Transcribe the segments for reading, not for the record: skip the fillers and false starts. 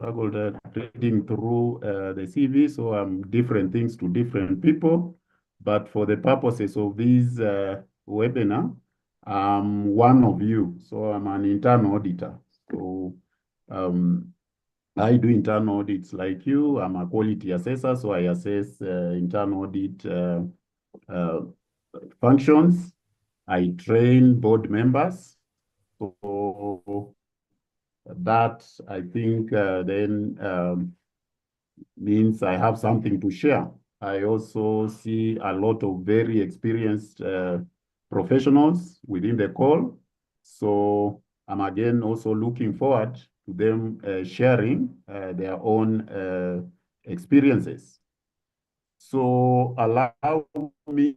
struggled reading through the CV, so I'm different things to different people. But for the purposes of this webinar, I'm one of you. So I'm an internal auditor. So I do internal audits like you. I'm a quality assessor, so I assess internal audit uh, functions. I train board members. So that I think then means I have something to share. I also see a lot of very experienced professionals within the call. So I'm again also looking forward to them sharing their own experiences. So allow me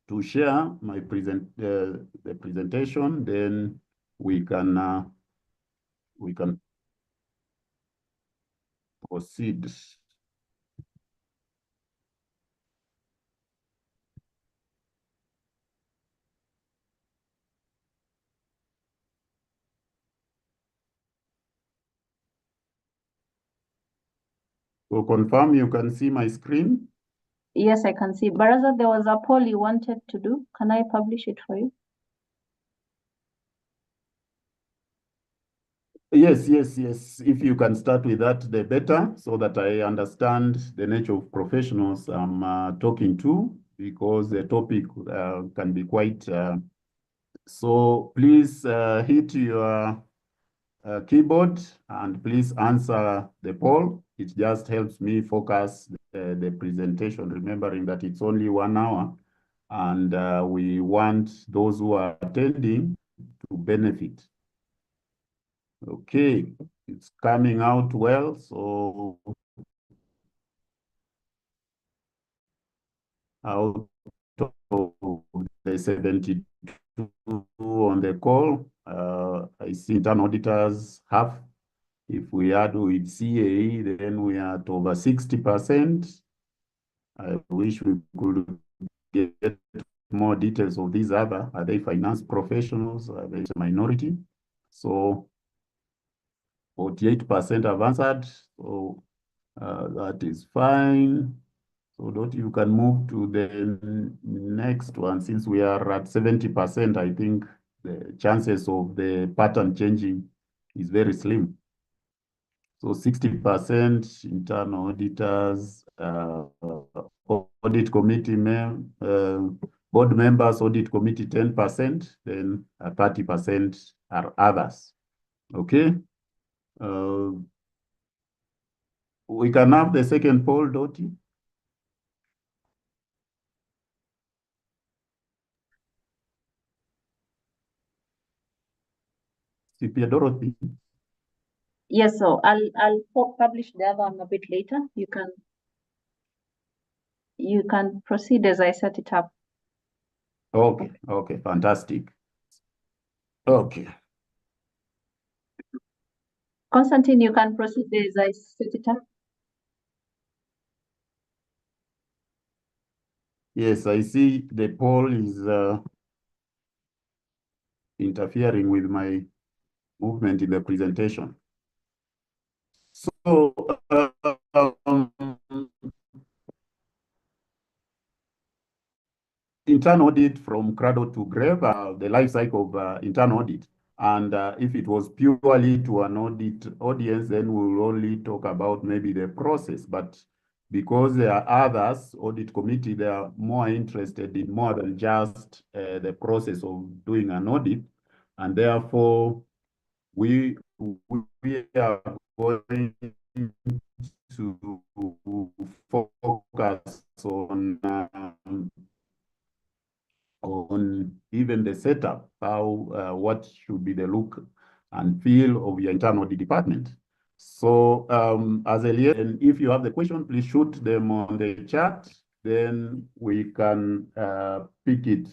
to share my the presentation, then we can proceed. To confirm, you can see my screen? Yes, I can see. Baraza, there was a poll you wanted to do. Can I publish it for you? Yes. If you can start with that, the better, so that I understand the nature of professionals I'm talking to, because the topic can be quite... so please hit your keyboard and please answer the poll. It just helps me focus the presentation, remembering that it's only 1 hour and we want those who are attending to benefit. Okay, it's coming out well. So out of the 72 on the call, I see internal auditors half. If we add with CAE, then we are at over 60%. I wish we could get more details of these other. Are they finance professionals? Are they a minority? So 48% have answered. So that is fine. So Dorte, you can move to the next one. Since we are at 70%, I think the chances of the pattern changing is very slim. So 60% internal auditors, audit committee board members, audit committee 10%, then 30% are others. Okay. We can have the second poll, Dorte. CPA Dorothy. Yes, so I'll publish the other one a bit later. You can proceed as I set it up. Okay, fantastic. Okay. Constantine, you can proceed as I set it up. Yes, I see the poll is interfering with my movement in the presentation. So, internal audit from cradle to grave, the life cycle of internal audit. And if it was purely to an audit audience, then we'll only talk about maybe the process. But because there are others, audit committee, they are more interested in more than just the process of doing an audit. And therefore, we are going to focus on even the setup, how what should be the look and feel of your internal audit department. So as a leader, and if you have the question, please shoot them on the chat, then we can pick it.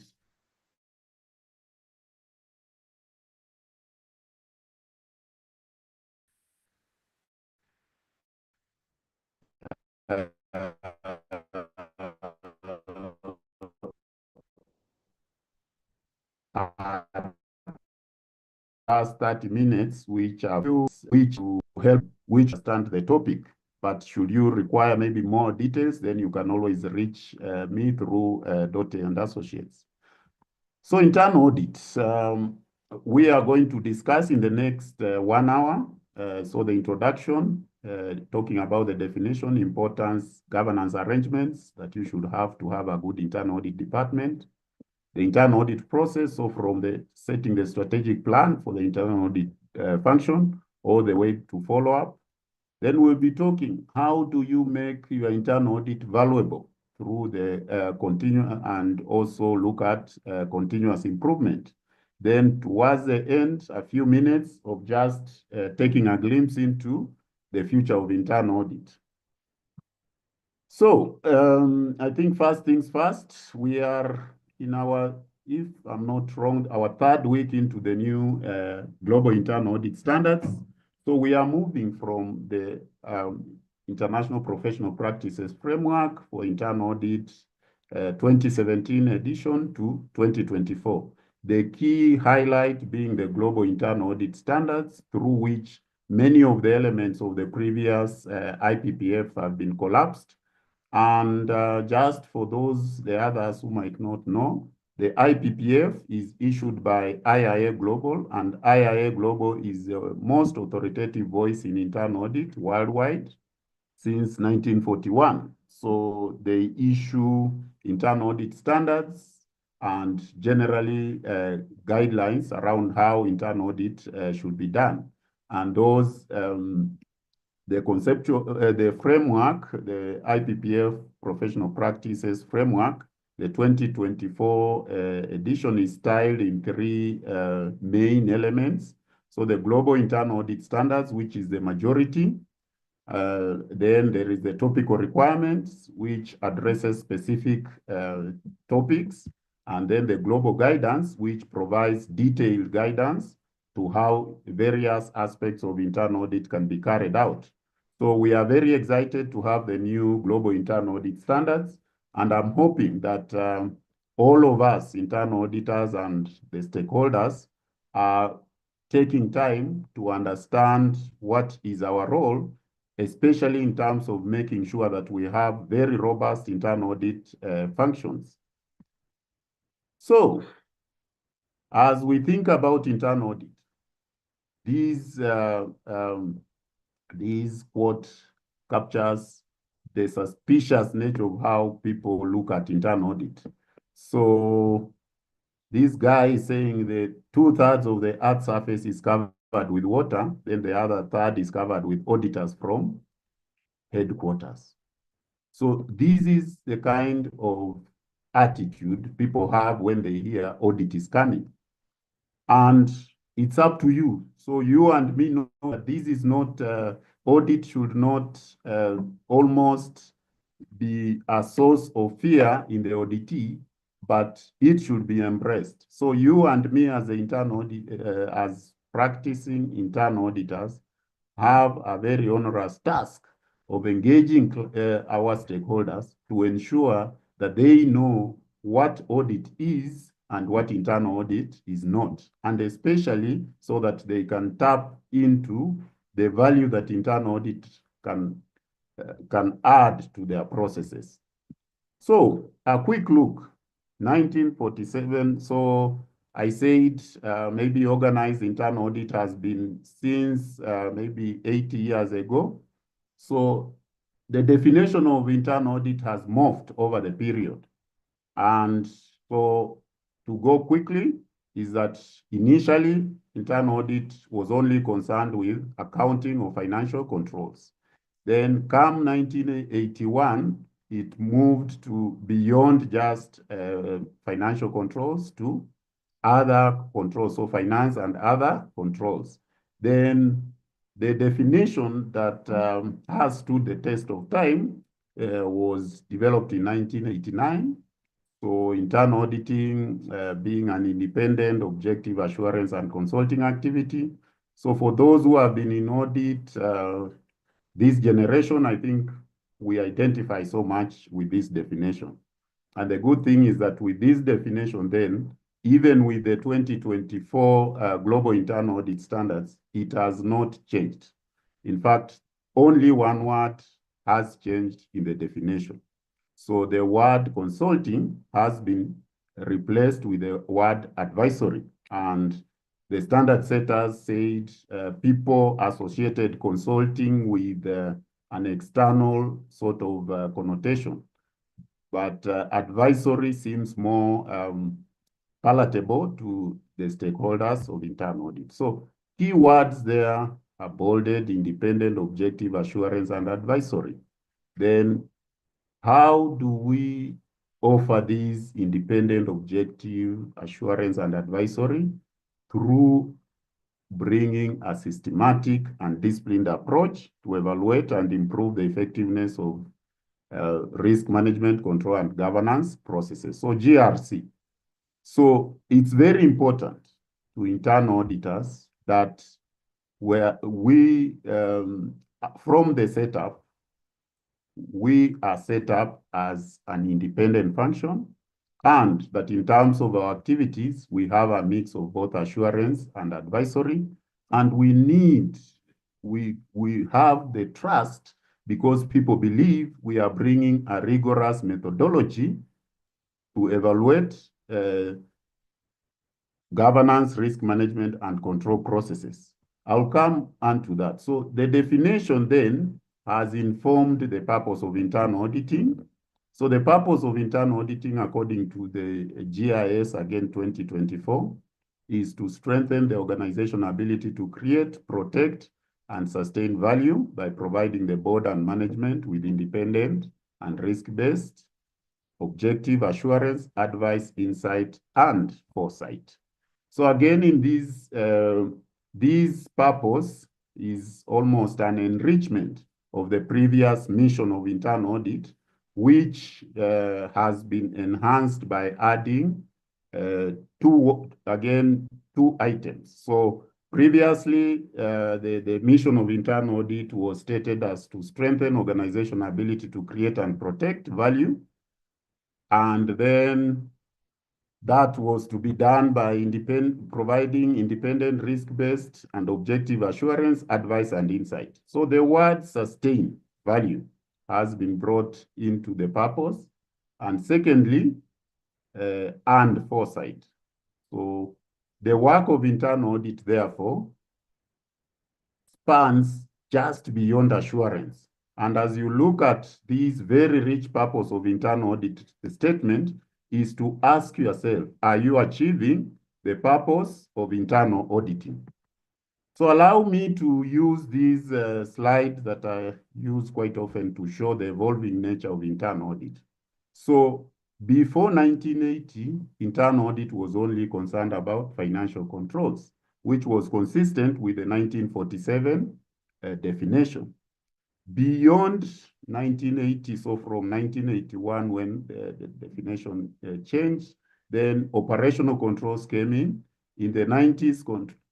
last 30 minutes, which will help understand the topic. But should you require maybe more details, then you can always reach me through Dorte&Associates. So internal audits, we are going to discuss in the next 1 hour. So the introduction, talking about the definition, importance, governance arrangements that you should have to have a good internal audit department. The internal audit process, so from the setting the strategic plan for the internal audit function all the way to follow up. Then we'll be talking, how do you make your internal audit valuable through the continuous, and also look at continuous improvement. Then towards the end, a few minutes of just taking a glimpse into the future of internal audit. So I think first things first, we are in our, if I'm not wrong, our 3rd week into the new global internal audit standards. So we are moving from the International Professional Practices Framework for Internal Audit 2017 edition to 2024. The key highlight being the global internal audit standards, through which many of the elements of the previous IPPF have been collapsed. And just for the others who might not know, the IPPF is issued by IIA Global, and IIA Global is the most authoritative voice in internal audit worldwide since 1941. So they issue internal audit standards and generally guidelines around how internal audit should be done. And those the conceptual, the framework, the IPPF Professional Practices Framework, the 2024 edition is styled in 3 main elements. So the Global Internal Audit Standards, which is the majority. Then there is the topical requirements, which addresses specific topics. And then the global guidance, which provides detailed guidance to how various aspects of internal audit can be carried out. So we are very excited to have the new global internal audit standards, and I'm hoping that all of us, internal auditors and the stakeholders, are taking time to understand what is our role, especially in terms of making sure that we have very robust internal audit functions. So, as we think about internal audit, this quote captures the suspicious nature of how people look at internal audit. So this guy is saying that 2/3 of the Earth's surface is covered with water, then the other 1/3 is covered with auditors from headquarters. So this is the kind of attitude people have when they hear audit is coming. And it's up to you. So you and me know that this is not, audit should not almost be a source of fear in the auditee, but it should be embraced. So you and me as the internal as practicing internal auditors have a very onerous task of engaging our stakeholders to ensure that they know what audit is and what internal audit is not, and especially so that they can tap into the value that internal audit can add to their processes. So a quick look, 1947. So I said maybe organized internal audit has been since maybe 80 years ago. So the definition of internal audit has morphed over the period. And so to go quickly is that initially internal audit was only concerned with accounting or financial controls. Then come 1981, it moved to beyond just financial controls to other controls, so finance and other controls. Then the definition that has stood the test of time was developed in 1989. So internal auditing being an independent, objective assurance and consulting activity. So for those who have been in audit, this generation, I think we identify so much with this definition. And the good thing is that with this definition, then even with the 2024 Global Internal Audit Standards, it has not changed. In fact, only one word has changed in the definition. So the word consulting has been replaced with the word advisory. And the standard setters said people associated consulting with an external sort of connotation. But advisory seems more palatable to the stakeholders of internal audit. So keywords there are bolded: independent, objective, assurance, and advisory. Then how do we offer these independent, objective, assurance, and advisory? Through bringing a systematic and disciplined approach to evaluate and improve the effectiveness of risk management, control, and governance processes. So GRC. So it's very important to internal auditors that where we, from the setup, we are set up as an independent function, and that in terms of our activities, we have a mix of both assurance and advisory, and we have the trust because people believe we are bringing a rigorous methodology to evaluate governance, risk management, and control processes. I'll come on to that. So the definition then has informed the purpose of internal auditing. So the purpose of internal auditing, according to the GIS, again, 2024, is to strengthen the organizational ability to create, protect, and sustain value by providing the board and management with independent and risk-based, objective assurance, advice, insight, and foresight. So again, in this purpose is almost an enrichment of the previous mission of internal audit, which has been enhanced by adding two items. So previously, the mission of internal audit was stated as to strengthen organizational ability to create and protect value. And then that was to be done by providing independent, risk-based, and objective assurance, advice, and insight. So the word sustain value has been brought into the purpose. And secondly, and foresight. So the work of internal audit, therefore, spans just beyond assurance. And as you look at this very rich purpose of internal audit statement, is to ask yourself, are you achieving the purpose of internal auditing? So allow me to use this slide that I use quite often to show the evolving nature of internal audit. So before 1980, internal audit was only concerned about financial controls, which was consistent with the 1947 definition. Beyond 1980, so from 1981, when the definition changed, then operational controls came in. In the 90s,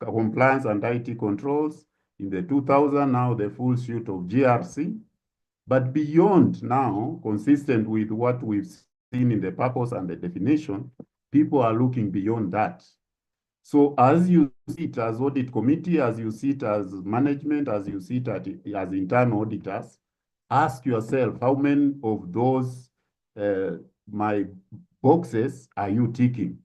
compliance and IT controls. In the 2000s, now the full suite of GRC. But beyond now, consistent with what we've seen in the purpose and the definition, people are looking beyond that. So as you see it as audit committee, as you see it as management, as you see it as internal auditors, ask yourself, how many of those my boxes are you ticking?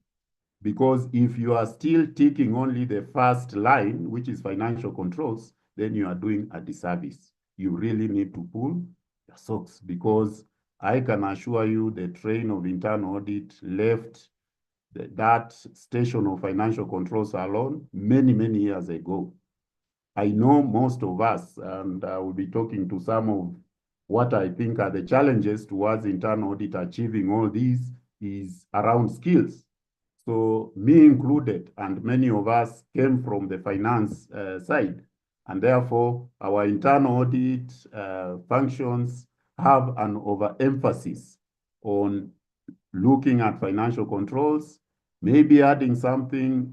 Because if you are still ticking only the first line, which is financial controls, then you are doing a disservice. You really need to pull your socks, because I can assure you the train of internal audit left that station of financial controls alone many, many years ago. I know most of us, and I will be talking to some of what I think are the challenges towards internal audit achieving all these is around skills. So me included, and many of us came from the finance side. And therefore, our internal audit functions have an overemphasis on looking at financial controls, maybe adding something,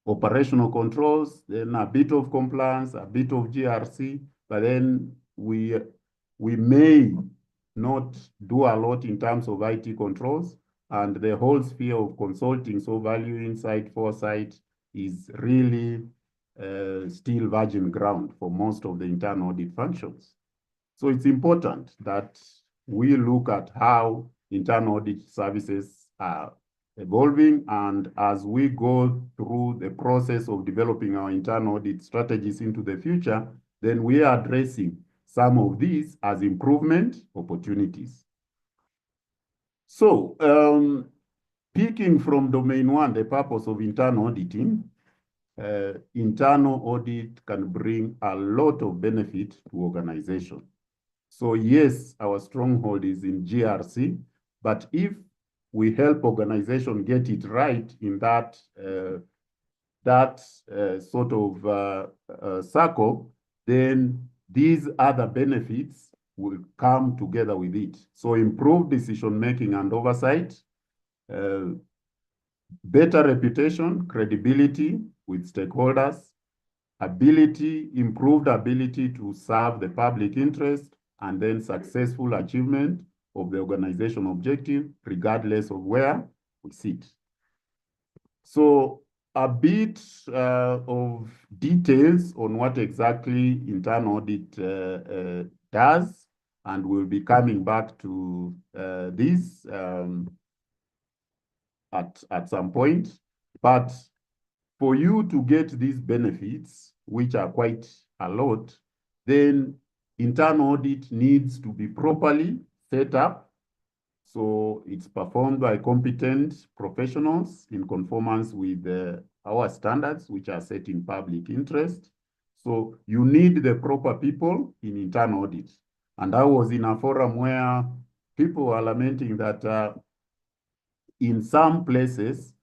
operational controls, then a bit of compliance, a bit of GRC, but then we may not do a lot in terms of IT controls, and the whole sphere of consulting, so value, insight, foresight, is really still virgin ground for most of the internal audit functions. So it's important that we look at how internal audit services are evolving, and as we go through the process of developing our internal audit strategies into the future, then we are addressing some of these as improvement opportunities. So, picking from domain one, the purpose of internal auditing, internal audit can bring a lot of benefit to organization. So yes, our stronghold is in GRC, but if we help organization get it right in that sort of circle, then these other benefits will come together with it. So improved decision-making and oversight, better reputation, credibility with stakeholders, improved ability to serve the public interest, and then successful achievement of the organization objective, regardless of where we sit. So a bit of details on what exactly internal audit does, and we'll be coming back to this at some point. But for you to get these benefits, which are quite a lot, then internal audit needs to be properly set up. So it's performed by competent professionals in conformance with our standards, which are set in public interest. So you need the proper people in internal audit. And I was in a forum where people were lamenting that in some places,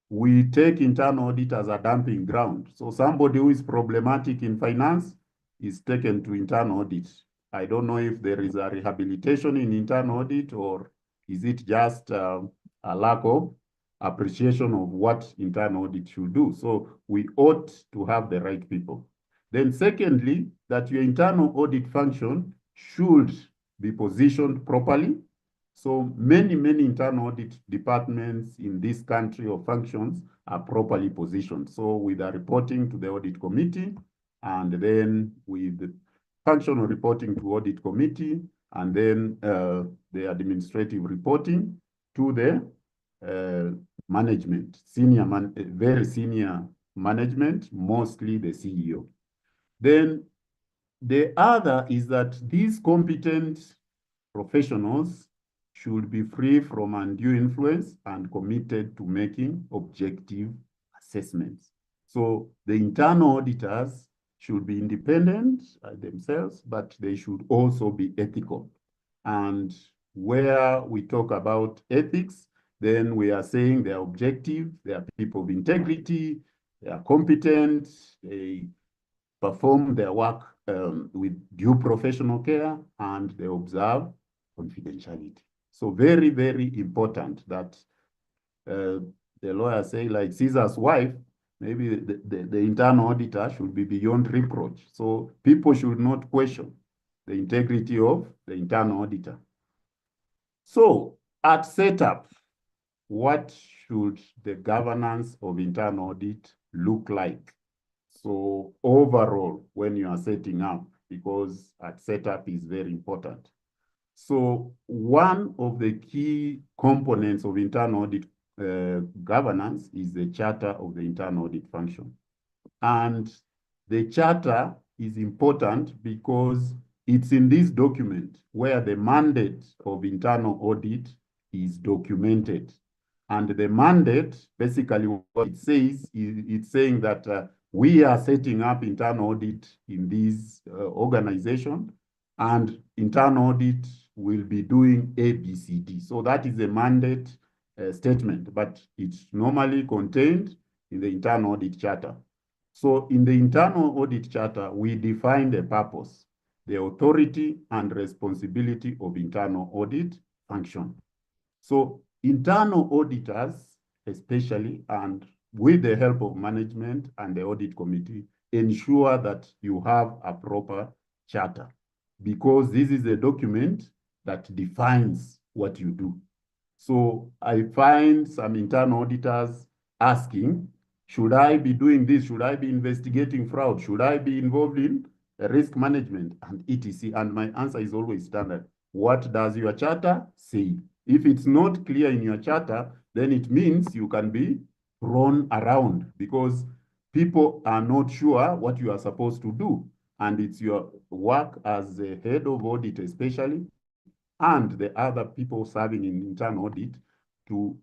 we take internal audit as a dumping ground. So somebody who is problematic in finance is taken to internal audit. I don't know if there is a rehabilitation in internal audit, or is it just a lack of appreciation of what internal audit should do. So we ought to have the right people. Then secondly, that your internal audit function should be positioned properly. So many internal audit departments in this country or functions are properly positioned. So with the reporting to the audit committee, and then with the functional reporting to audit committee, and then the administrative reporting to the management, very senior management, mostly the CEO. Then the other is that these competent professionals should be free from undue influence and committed to making objective assessments. So the internal auditors should be independent themselves, but they should also be ethical. And where we talk about ethics, then we are saying they are objective, they are people of integrity, they are competent, they perform their work with due professional care, and they observe confidentiality. So very important that the lawyer say, like Caesar's wife, maybe the internal auditor should be beyond reproach. So people should not question the integrity of the internal auditor. So at setup, what should the governance of internal audit look like? So overall, when you are setting up, because at setup is very important. So one of the key components of internal audit governance is the charter of the internal audit function. And the charter is important because it's in this document where the mandate of internal audit is documented. And the mandate, basically what it says, it's saying that we are setting up internal audit in this organization, and internal audit will be doing A, B, C, D. So that is a mandate statement, but it's normally contained in the internal audit charter. So in the internal audit charter, we define the purpose, the authority and responsibility of internal audit function. So internal auditors, especially, and with the help of management and the audit committee, ensure that you have a proper charter, because this is a document that defines what you do. So I find some internal auditors asking, should I be doing this? Should I be investigating fraud? Should I be involved in risk management and etc.? And my answer is always standard. What does your charter say? If it's not clear in your charter, then it means you can be thrown around because people are not sure what you are supposed to do. And it's your work as a head of audit, especially, and the other people serving in internal audit to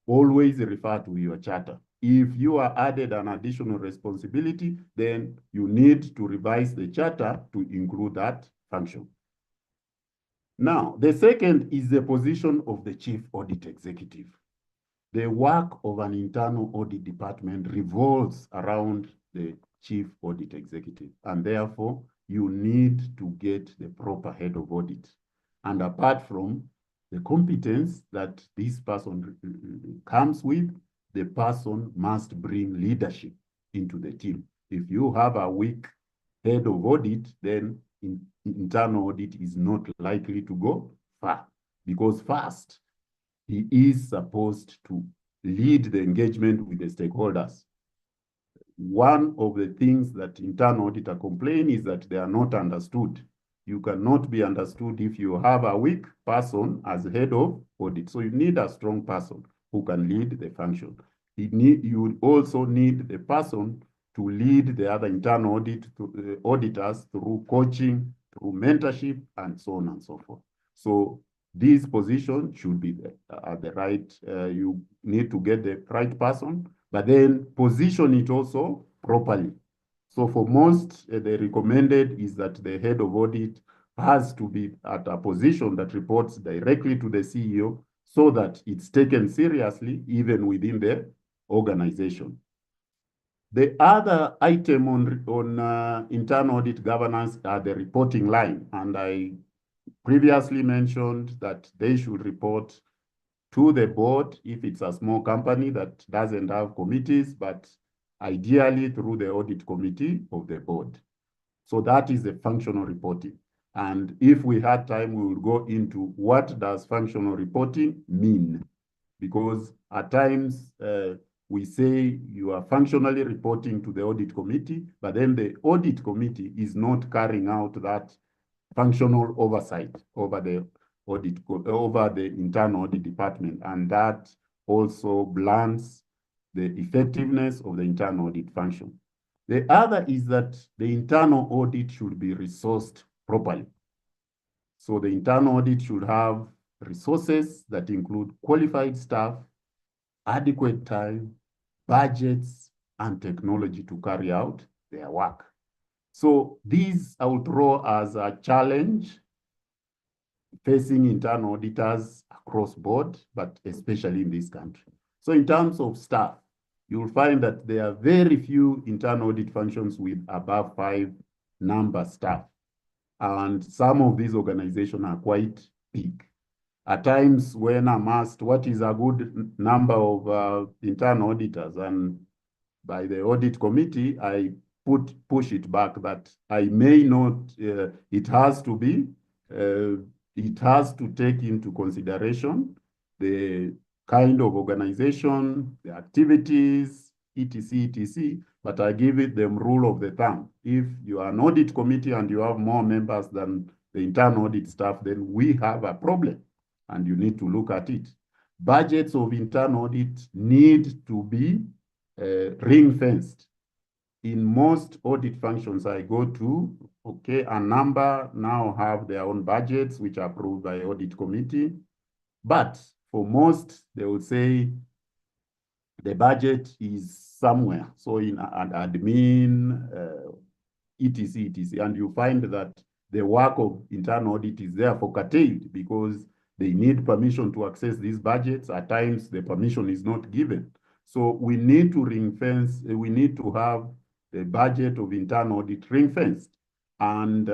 always refer to your charter. If you are added an additional responsibility, then you need to revise the charter to include that function. Now, the second is the position of the chief audit executive. The work of an internal audit department revolves around the chief audit executive, and therefore you need to get the proper head of audit. And apart from the competence that this person comes with, the person must bring leadership into the team. If you have a weak head of audit, then internal audit is not likely to go far, because first, he is supposed to lead the engagement with the stakeholders. One of the things that internal auditor complain is that they are not understood. You cannot be understood if you have a weak person as head of audit. So you need a strong person who can lead the function. You also need the person to lead the other internal auditors through coaching, through mentorship, and so on and so forth. So this position should be at the right, you need to get the right person, but then position it also properly. So for most, the recommended is that the head of audit has to be at a position that reports directly to the CEO so that it's taken seriously even within the organization. The other item on internal audit governance are the reporting line, and I previously mentioned that they should report to the board if it's a small company that doesn't have committees, but ideally through the audit committee of the board. So that is the functional reporting. And if we had time, we will go into what does functional reporting mean? Because at times we say you are functionally reporting to the audit committee, but then the audit committee is not carrying out that functional oversight over the internal audit department, and that also blunts the effectiveness of the internal audit function. The other is that the internal audit should be resourced properly. So the internal audit should have resources that include qualified staff, adequate time, budgets, and technology to carry out their work. So these I will throw as a challenge facing internal auditors across board, but especially in this country. So in terms of staff, you'll find that there are very few internal audit functions with above 5 number staff. And some of these organizations are quite big. At times when I'm asked what is a good number of internal auditors, and by the audit committee, I push it back that I may not, it has to take into consideration the kind of organization, the activities, etc., but I give it the rule of the thumb. If you are an audit committee and you have more members than the internal audit staff, then we have a problem and you need to look at it. Budgets of internal audit need to be ring-fenced. In most audit functions I go to, okay, a number now have their own budgets, which are approved by audit committee. But for most, they will say the budget is somewhere. So in an admin, etc., and you find that the work of internal audit is therefore curtailed because they need permission to access these budgets. At times, the permission is not given. So we need to ring-fence, we need to have the budget of internal audit ring-fenced. And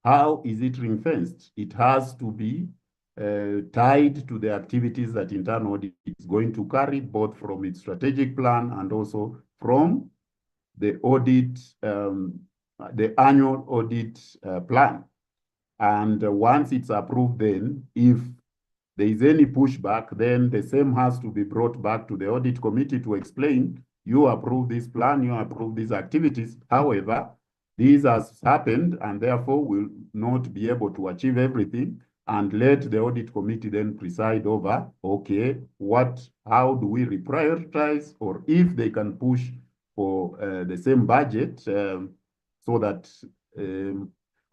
how is it ring-fenced? It has to be tied to the activities that internal audit is going to carry, both from its strategic plan and also from the audit, the annual audit plan. And once it's approved, then if there is any pushback, then the same has to be brought back to the audit committee to explain, you approve this plan, you approve these activities. However, this has happened and therefore will not be able to achieve everything, and let the audit committee then preside over, okay, how do we reprioritize, or if they can push for the same budget so that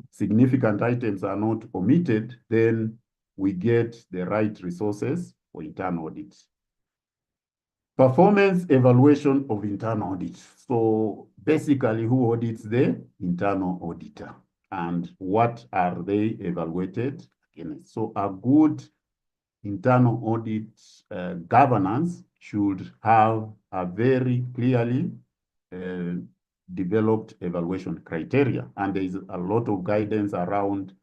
significant items are not omitted, then we get the right resources for internal audit. Performance evaluation of internal audit. So basically, who audits the internal auditor and what are they evaluated against? So a good internal audit governance should have a very clearly developed evaluation criteria. And there is a lot of guidance around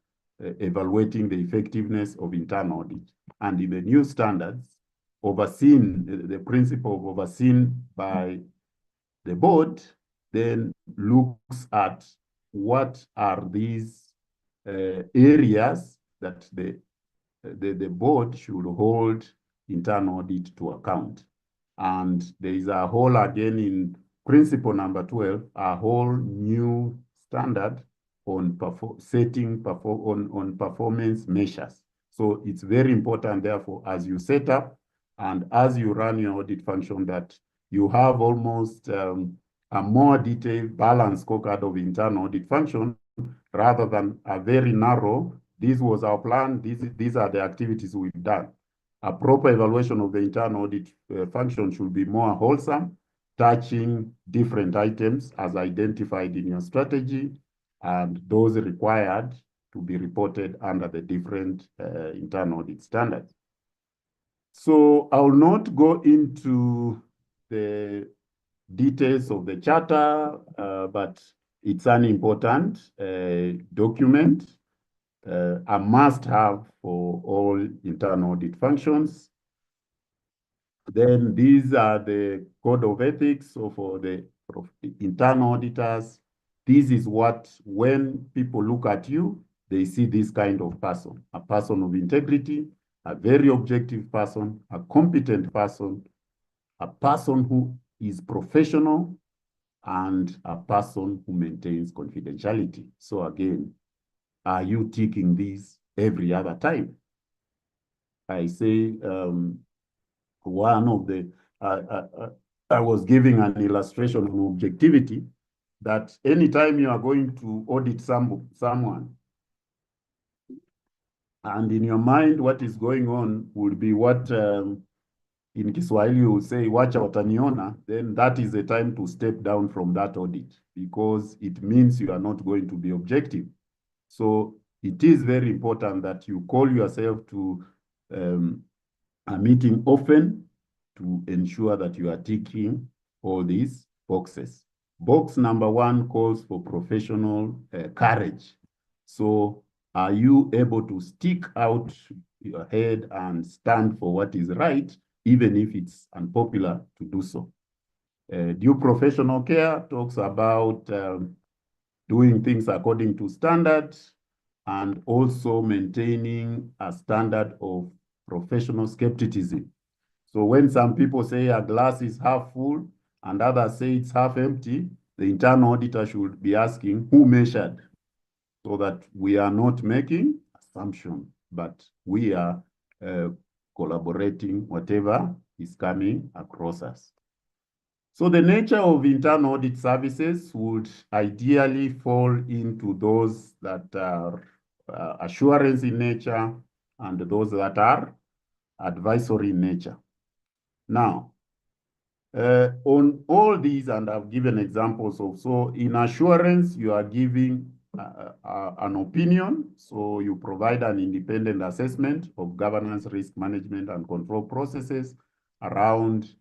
evaluating the effectiveness of internal audit. And in the new standards, the principle of overseen by the board then looks at what are these areas that the board should hold internal audit to account. And there is a whole, again, in principle number 12, a whole new standard on on performance measures. So it's very important, therefore, as you set up and as you run your audit function, that you have almost a more detailed, balanced scorecard of internal audit function rather than a very narrow, this was our plan, these are the activities we've done. A proper evaluation of the internal audit function should be more wholesome, touching different items as identified in your strategy and those required to be reported under the different internal audit standards. So I will not go into the details of the charter, but it's an important document, a must-have for all internal audit functions. Then these are the code of ethics. So for the internal auditors, this is what, when people look at you, they see this kind of person, a person of integrity, a very objective person, a competent person, a person who is professional, and a person who maintains confidentiality. So again, are you ticking these every other time? I say one of the, I was giving an illustration on objectivity, that anytime you are going to audit someone, and in your mind, what is going on will be what in Kiswahili you will say, wacha wataniona, then that is the time to step down from that audit, because it means you are not going to be objective. So it is very important that you call yourself to a meeting often to ensure that you are ticking all these boxes. Box number 1 calls for professional courage. So are you able to stick out your head and stand for what is right, even if it's unpopular to do so? Due professional care talks about doing things according to standards and also maintaining a standard of professional skepticism. So when some people say a glass is half full and others say it's half empty, the internal auditor should be asking who measured, so that we are not making assumptions, but we are collaborating whatever is coming across us. So the nature of internal audit services would ideally fall into those that are assurance in nature and those that are advisory in nature. Now, on all these, and I've given examples of, so in assurance, you are giving an opinion, so you provide an independent assessment of governance, risk management, and control processes around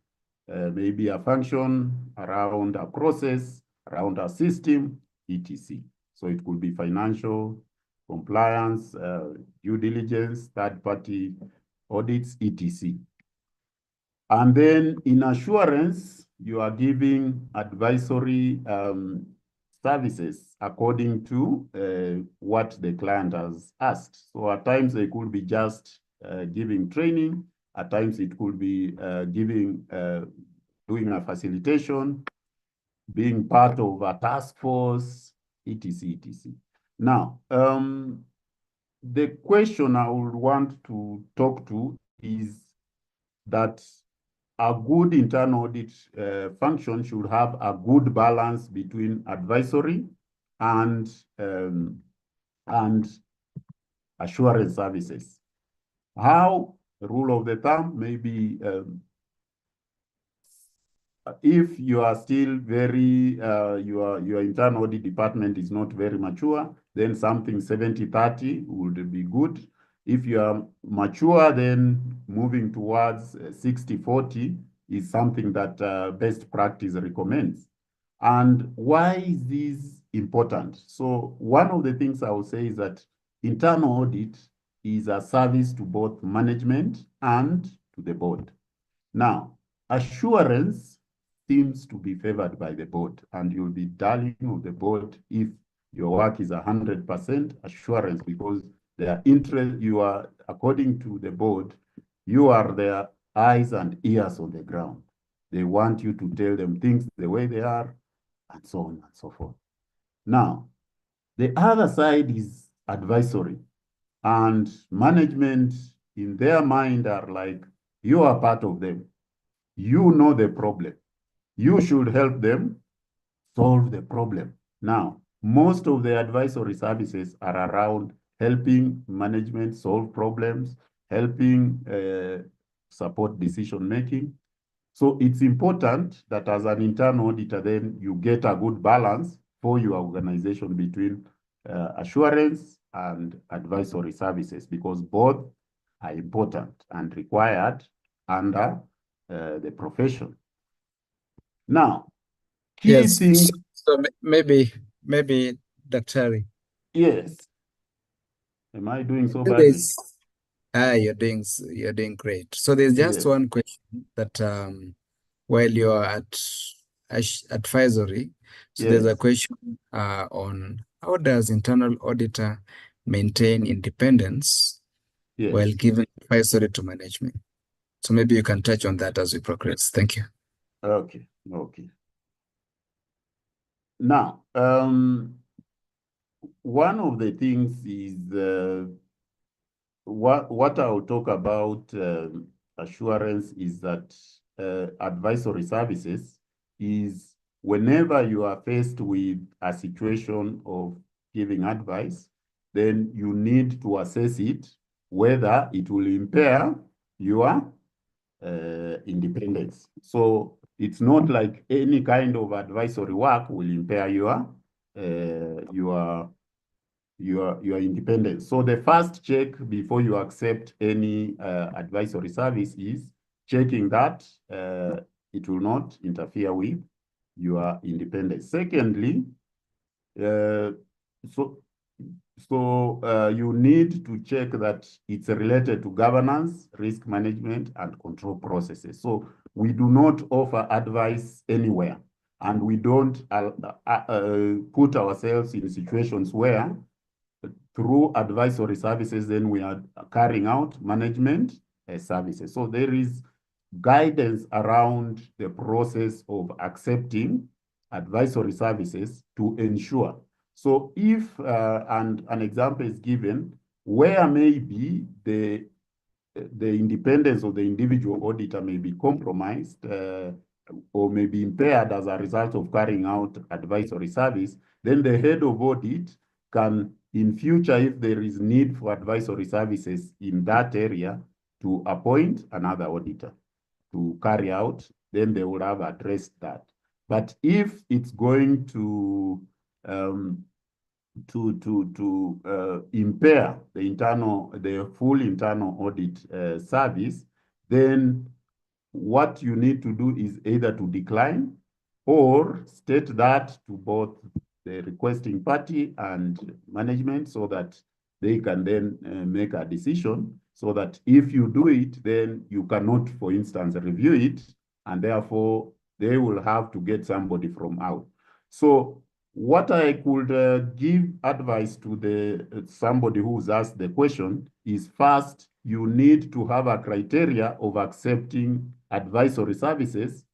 maybe a function, around a process, around a system, etc. So it could be financial, compliance, due diligence, third-party audits, etc. And then in assurance, you are giving advisory services according to what the client has asked. So at times they could be just giving training. At times it could be doing a facilitation, being part of a task force, etc., etc. Now, the question I would want to talk to is that a good internal audit function should have a good balance between advisory and assurance services. How? Rule of the thumb, maybe if you are still very, your internal audit department is not very mature, then something 70-30 would be good. If you are mature, then moving towards 60-40 is something that best practice recommends. And why is this important? So one of the things I will say is that internal audit is a service to both management and to the board. Now, assurance seems to be favored by the board, and you'll be darling of the board if your work is 100% assurance, because their interest, you are, according to the board, you are their eyes and ears on the ground. They want you to tell them things the way they are, and so on and so forth. Now, the other side is advisory, and management in their mind are like, you are part of them. You know the problem. You should help them solve the problem. Now, most of the advisory services are around helping management solve problems, helping support decision-making. So it's important that as an internal auditor, then you get a good balance for your organization between assurance and advisory services, because both are important and required under the profession. Now, key things. So maybe Dr. Yes. Am I doing so badly? You're doing great. So there's just one question that while you're at advisory, so there's a question on how does internal auditor maintain independence while giving advisory to management? So maybe you can touch on that as we progress. Thank you. Okay. Now, one of the things is what I'll talk about assurance is that advisory services is whenever you are faced with a situation of giving advice, then you need to assess it, whether it will impair your independence. So it's not like any kind of advisory work will impair your independence. So the first check before you accept any advisory service is checking that it will not interfere with your independence. Secondly, you need to check that it's related to governance, risk management, and control processes. So we do not offer advice anywhere, and we don't put ourselves in situations where through advisory services, then we are carrying out management services. So there is guidance around the process of accepting advisory services to ensure. So if, and an example is given, where maybe the independence of the individual auditor may be compromised or may be impaired as a result of carrying out advisory service, then the head of audit can, in future, if there is need for advisory services in that area, to appoint another auditor to carry out, then they would have addressed that. But if it's going to impair the full internal audit service, then what you need to do is either to decline or state that to both the requesting party and management, so that they can then make a decision, so that if you do it, then you cannot, for instance, review it, and therefore they will have to get somebody from out. So what I could give advice to the somebody who's asked the question is, first, you need to have a criteria of accepting advisory services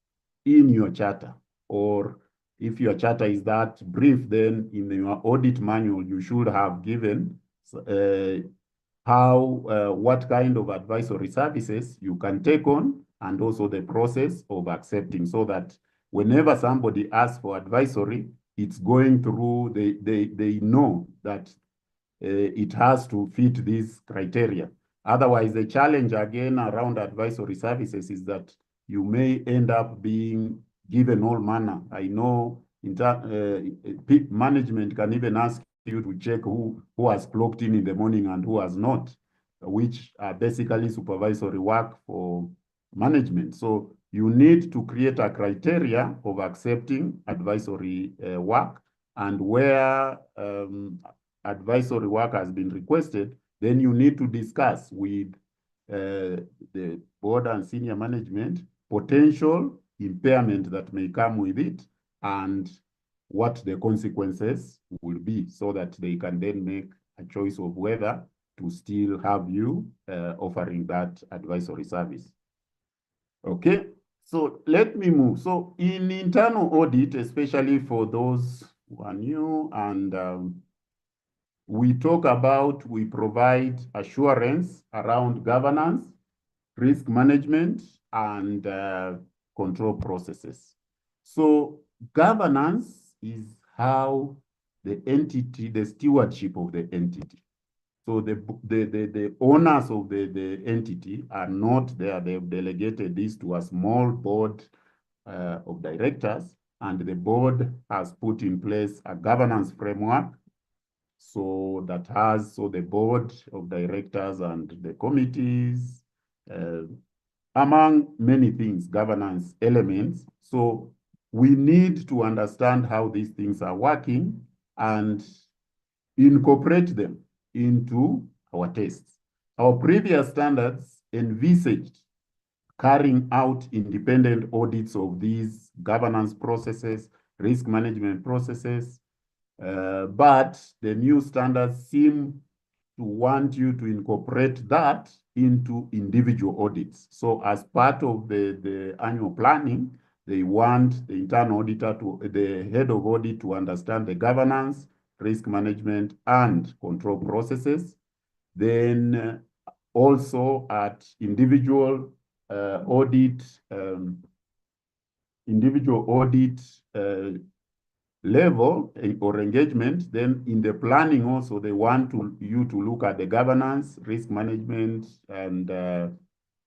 in your charter. Or if your charter is that brief, then in your audit manual, you should have given what kind of advisory services you can take on, and also the process of accepting, so that whenever somebody asks for advisory, it's going through, they know that it has to fit these criteria. Otherwise, the challenge again around advisory services is that you may end up being given all manner. I know management can even ask you to check who has clocked in the morning and who has not, which are basically supervisory work for management. So you need to create a criteria of accepting advisory work, and where advisory work has been requested, then you need to discuss with the board and senior management potential impairment that may come with it and what the consequences will be, so that they can then make a choice of whether to still have you offering that advisory service. Okay, so let me move. So in internal audit, especially for those who are new, and we talk about, we provide assurance around governance, risk management, and control processes. So governance is how the entity, the stewardship of the entity. So the owners of the entity are not there. They've delegated this to a small board of directors, and the board has put in place a governance framework. So the board of directors and the committees, among many things, governance elements. So we need to understand how these things are working and incorporate them into our tests. Our previous standards envisaged carrying out independent audits of these governance processes, risk management processes, but the new standards seem to want you to incorporate that into individual audits. So as part of the annual planning, they want the internal auditor, the head of audit, to understand the governance, risk management, and control processes. Then also at individual audit level or engagement, then in the planning also, they want you to look at the governance, risk management, and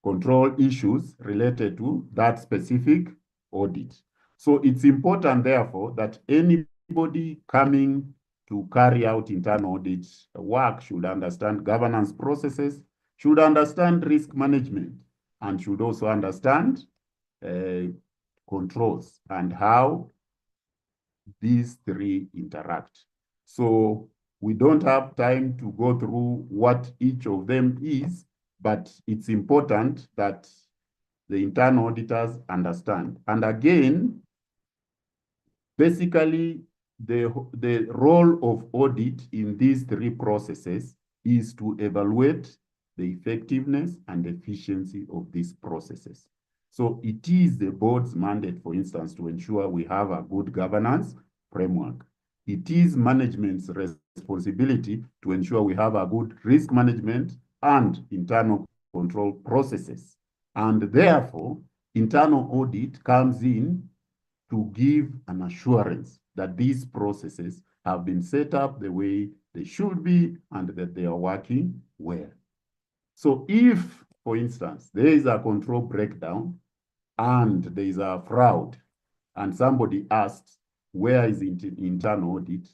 control issues related to that specific audit. So it's important, therefore, that anybody coming to carry out internal audit work should understand governance processes, should understand risk management, and should also understand controls and how these three interact. So we don't have time to go through what each of them is, but it's important that the internal auditors understand. And again, basically, the role of audit in these three processes is to evaluate the effectiveness and efficiency of these processes. So it is the board's mandate, for instance, to ensure we have a good governance framework. It is management's responsibility to ensure we have a good risk management and internal control processes. And therefore, internal audit comes in to give an assurance that these processes have been set up the way they should be and that they are working well. So if, for instance, there is a control breakdown and there is a fraud, and somebody asks, where is internal audit?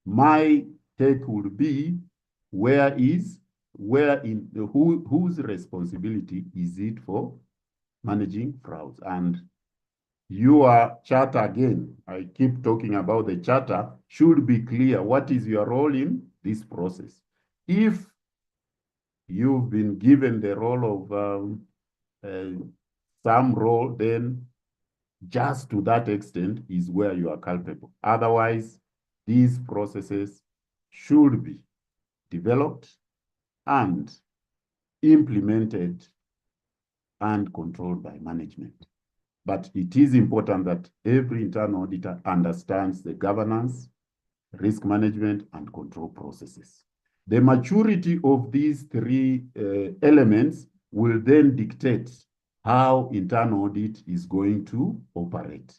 My take would be, whose responsibility is it for managing frauds? And your charter, again, I keep talking about the charter, should be clear. What is your role in this process? If you've been given the role of some role, then just to that extent is where you are culpable. Otherwise, these processes should be developed and implemented and controlled by management. But it is important that every internal auditor understands the governance, risk management, and control processes. The maturity of these three elements will then dictate how internal audit is going to operate.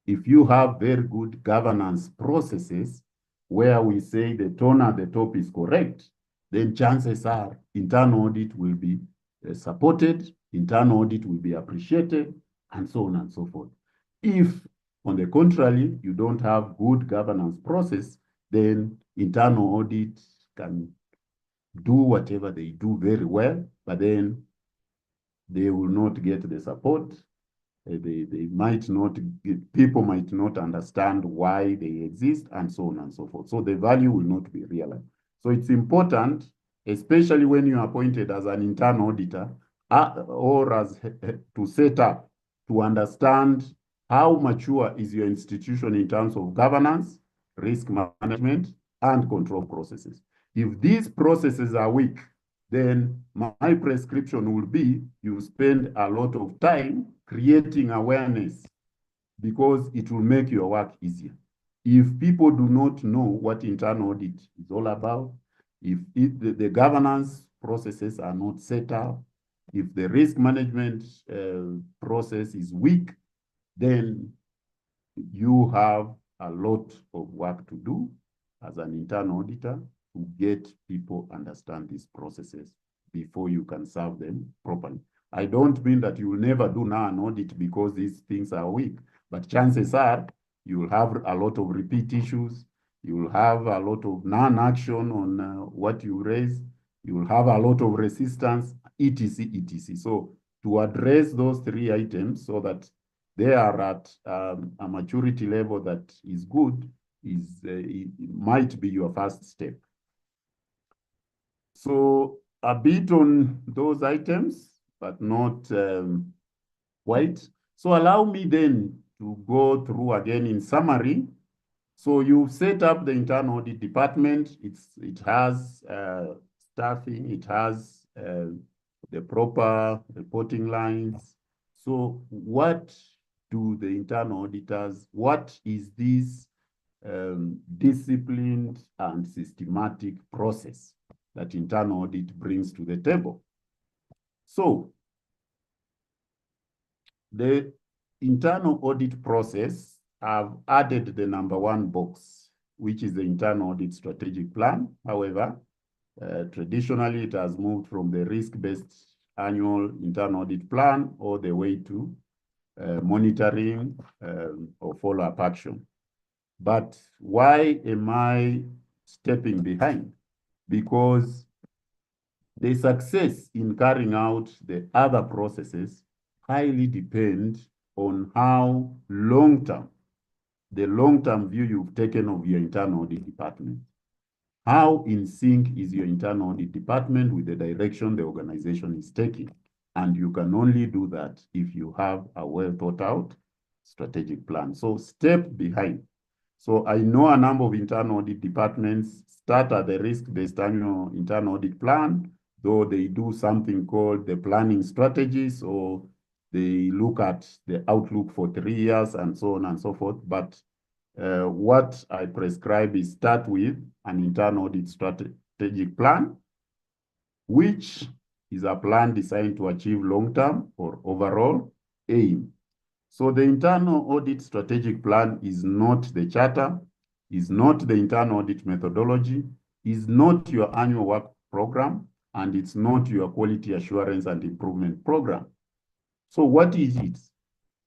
If you have very good governance processes where we say the tone at the top is correct, then chances are internal audit will be supported, internal audit will be appreciated, and so on and so forth. If, on the contrary, you don't have good governance process, then internal audit can do whatever they do very well, but then they will not get the support. They might not, people might not understand why they exist, and so on and so forth. So the value will not be realized. So it's important, especially when you are appointed as an internal auditor, or as to set up, to understand how mature is your institution in terms of governance, risk management, and control processes. If these processes are weak, then my prescription will be you spend a lot of time creating awareness, because it will make your work easier. If people do not know what internal audit is all about, if the governance processes are not set up, if the risk management process is weak, then you have a lot of work to do as an internal auditor to get people understand these processes before you can serve them properly. I don't mean that you will never do now an audit because these things are weak, but chances are you will have a lot of repeat issues. You will have a lot of non-action on what you raise. You will have a lot of resistance, etc., etc. So to address those three items so that they are at a maturity level that is good, it might be your first step. So a bit on those items, but not quite. So allow me then to go through again in summary. So you've set up the internal audit department. It has staffing, it has the proper reporting lines. So what do the internal auditors, what is this disciplined and systematic process that internal audit brings to the table? So the internal audit process, I've added the number 1 box, which is the internal audit strategic plan. However, traditionally it has moved from the risk-based annual internal audit plan all the way to monitoring or follow-up action. But why am I stepping behind? Because the success in carrying out the other processes highly depend on how the long-term view you've taken of your internal audit department. How in sync is your internal audit department with the direction the organization is taking? And you can only do that if you have a well thought out strategic plan. So step behind. So I know a number of internal audit departments start at the risk-based annual internal audit plan, though they do something called the planning strategies, or they look at the outlook for 3 years and so on and so forth. But what I prescribe is start with an internal audit strategic plan, which is a plan designed to achieve long-term or overall aim. So the internal audit strategic plan is not the charter, is not the internal audit methodology, is not your annual work program, and it's not your quality assurance and improvement program. So what is it?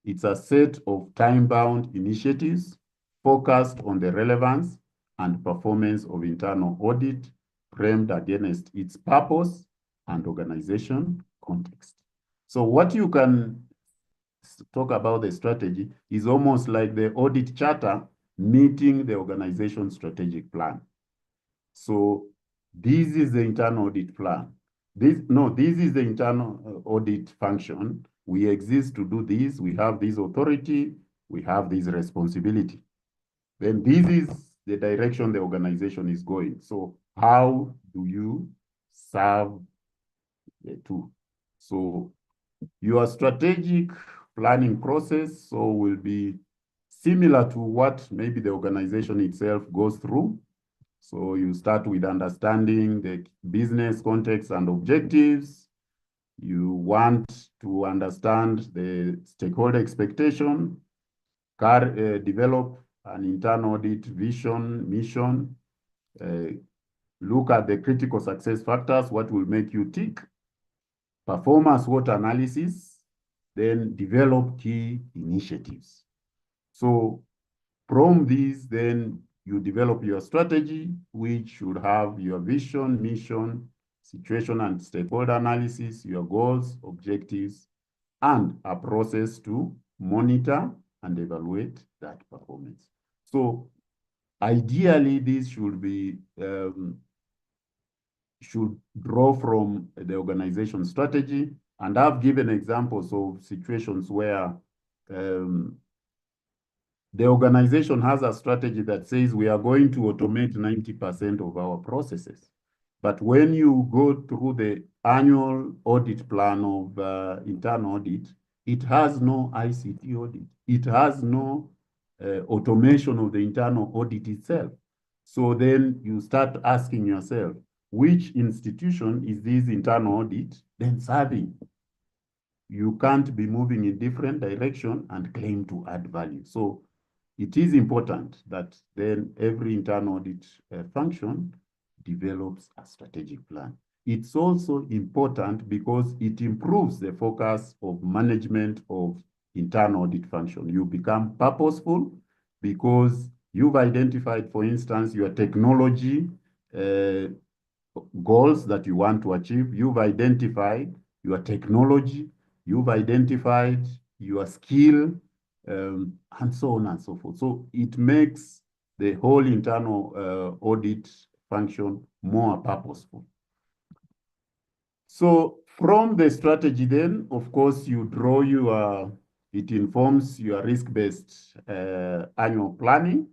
It's a set of time-bound initiatives focused on the relevance and performance of internal audit, framed against its purpose and organization context. So what you can talk about the strategy is almost like the audit charter meeting the organization strategic plan. So this is the internal audit plan. This is the internal audit function. We exist to do this. We have this authority. We have this responsibility. Then this is the direction the organization is going. So how do you serve the two? So your strategic planning process so will be similar to what maybe the organization itself goes through. So you start with understanding the business context and objectives. You want to understand the stakeholder expectation, develop an internal audit vision, mission, look at the critical success factors, what will make you tick, performance SWOT analysis, then develop key initiatives. So from these, then you develop your strategy, which should have your vision, mission, situation and stakeholder analysis, your goals, objectives, and a process to monitor and evaluate that performance. So ideally, this should be should draw from the organization strategy. And I've given examples of situations where the organization has a strategy that says we are going to automate 90% of our processes. But when you go through the annual audit plan of internal audit, it has no ICT audit. It has no automation of the internal audit itself. So then you start asking yourself, which institution is this internal audit then serving? You can't be moving in different direction and claim to add value. So it is important that then every internal audit function develops a strategic plan. It's also important because it improves the focus of management of internal audit function. You become purposeful because you've identified, for instance, your technology goals that you want to achieve. You've identified your technology, you've identified your skill, and so on and so forth. So it makes the whole internal audit function more purposeful. So from the strategy then, of course, you draw it informs your risk-based annual planning.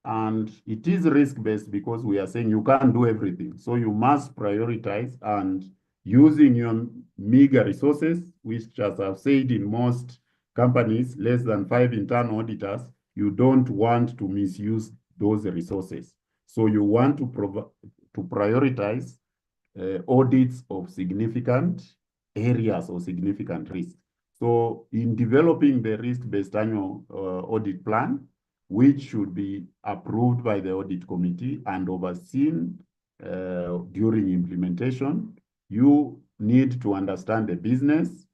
And it is risk-based because we are saying you can't do everything. So you must prioritize, and using your meager resources, which, as I've said, in most companies, less than 5 internal auditors, you don't want to misuse those resources. So you want to prioritize audits of significant areas or significant risks. So in developing the risk-based annual audit plan, which should be approved by the audit committee and overseen during implementation, you need to understand the business,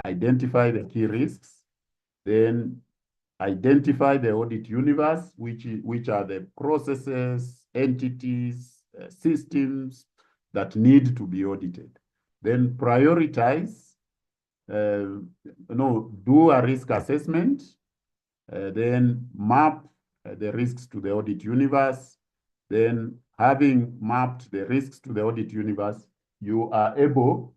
identify the key risks, then identify the audit universe, which are the processes, entities, systems that need to be audited. Then prioritize, do a risk assessment, then map the risks to the audit universe. Then having mapped the risks to the audit universe, you are able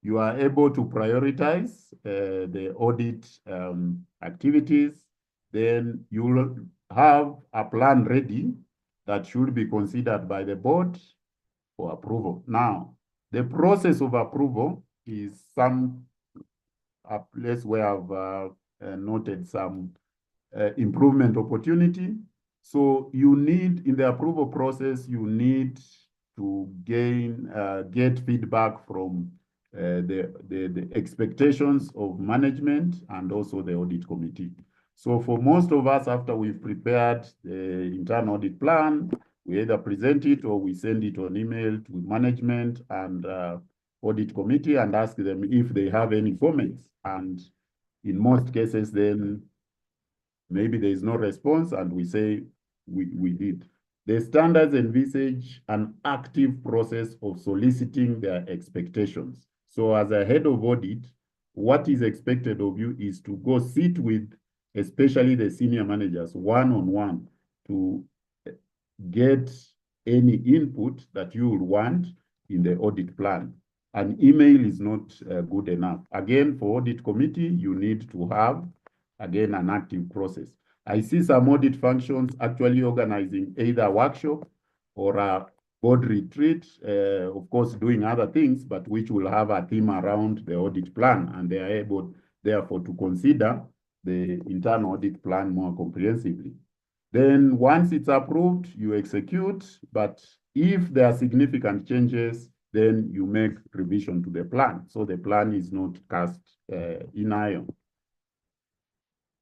to prioritize the audit activities. Then you will have a plan ready that should be considered by the board for approval. Now, the process of approval is a place where I've noted some improvement opportunity. So you need, in the approval process, you need to get feedback from the expectations of management and also the audit committee. So for most of us, after we've prepared the internal audit plan, we either present it or we send it on email to management and audit committee and ask them if they have any comments. And in most cases, then maybe there is no response and we say we did. The standards envisage an active process of soliciting their expectations. So as a head of audit, what is expected of you is to go sit with especially the senior managers one-on-one to get any input that you would want in the audit plan. An email is not good enough. Again, for audit committee, you need to have, again, an active process. I see some audit functions actually organizing either a workshop or a board retreat, of course, doing other things, but which will have a theme around the audit plan, and they are able, therefore, to consider the internal audit plan more comprehensively. Then once it's approved, you execute, but if there are significant changes, then you make revision to the plan. So the plan is not cast in iron.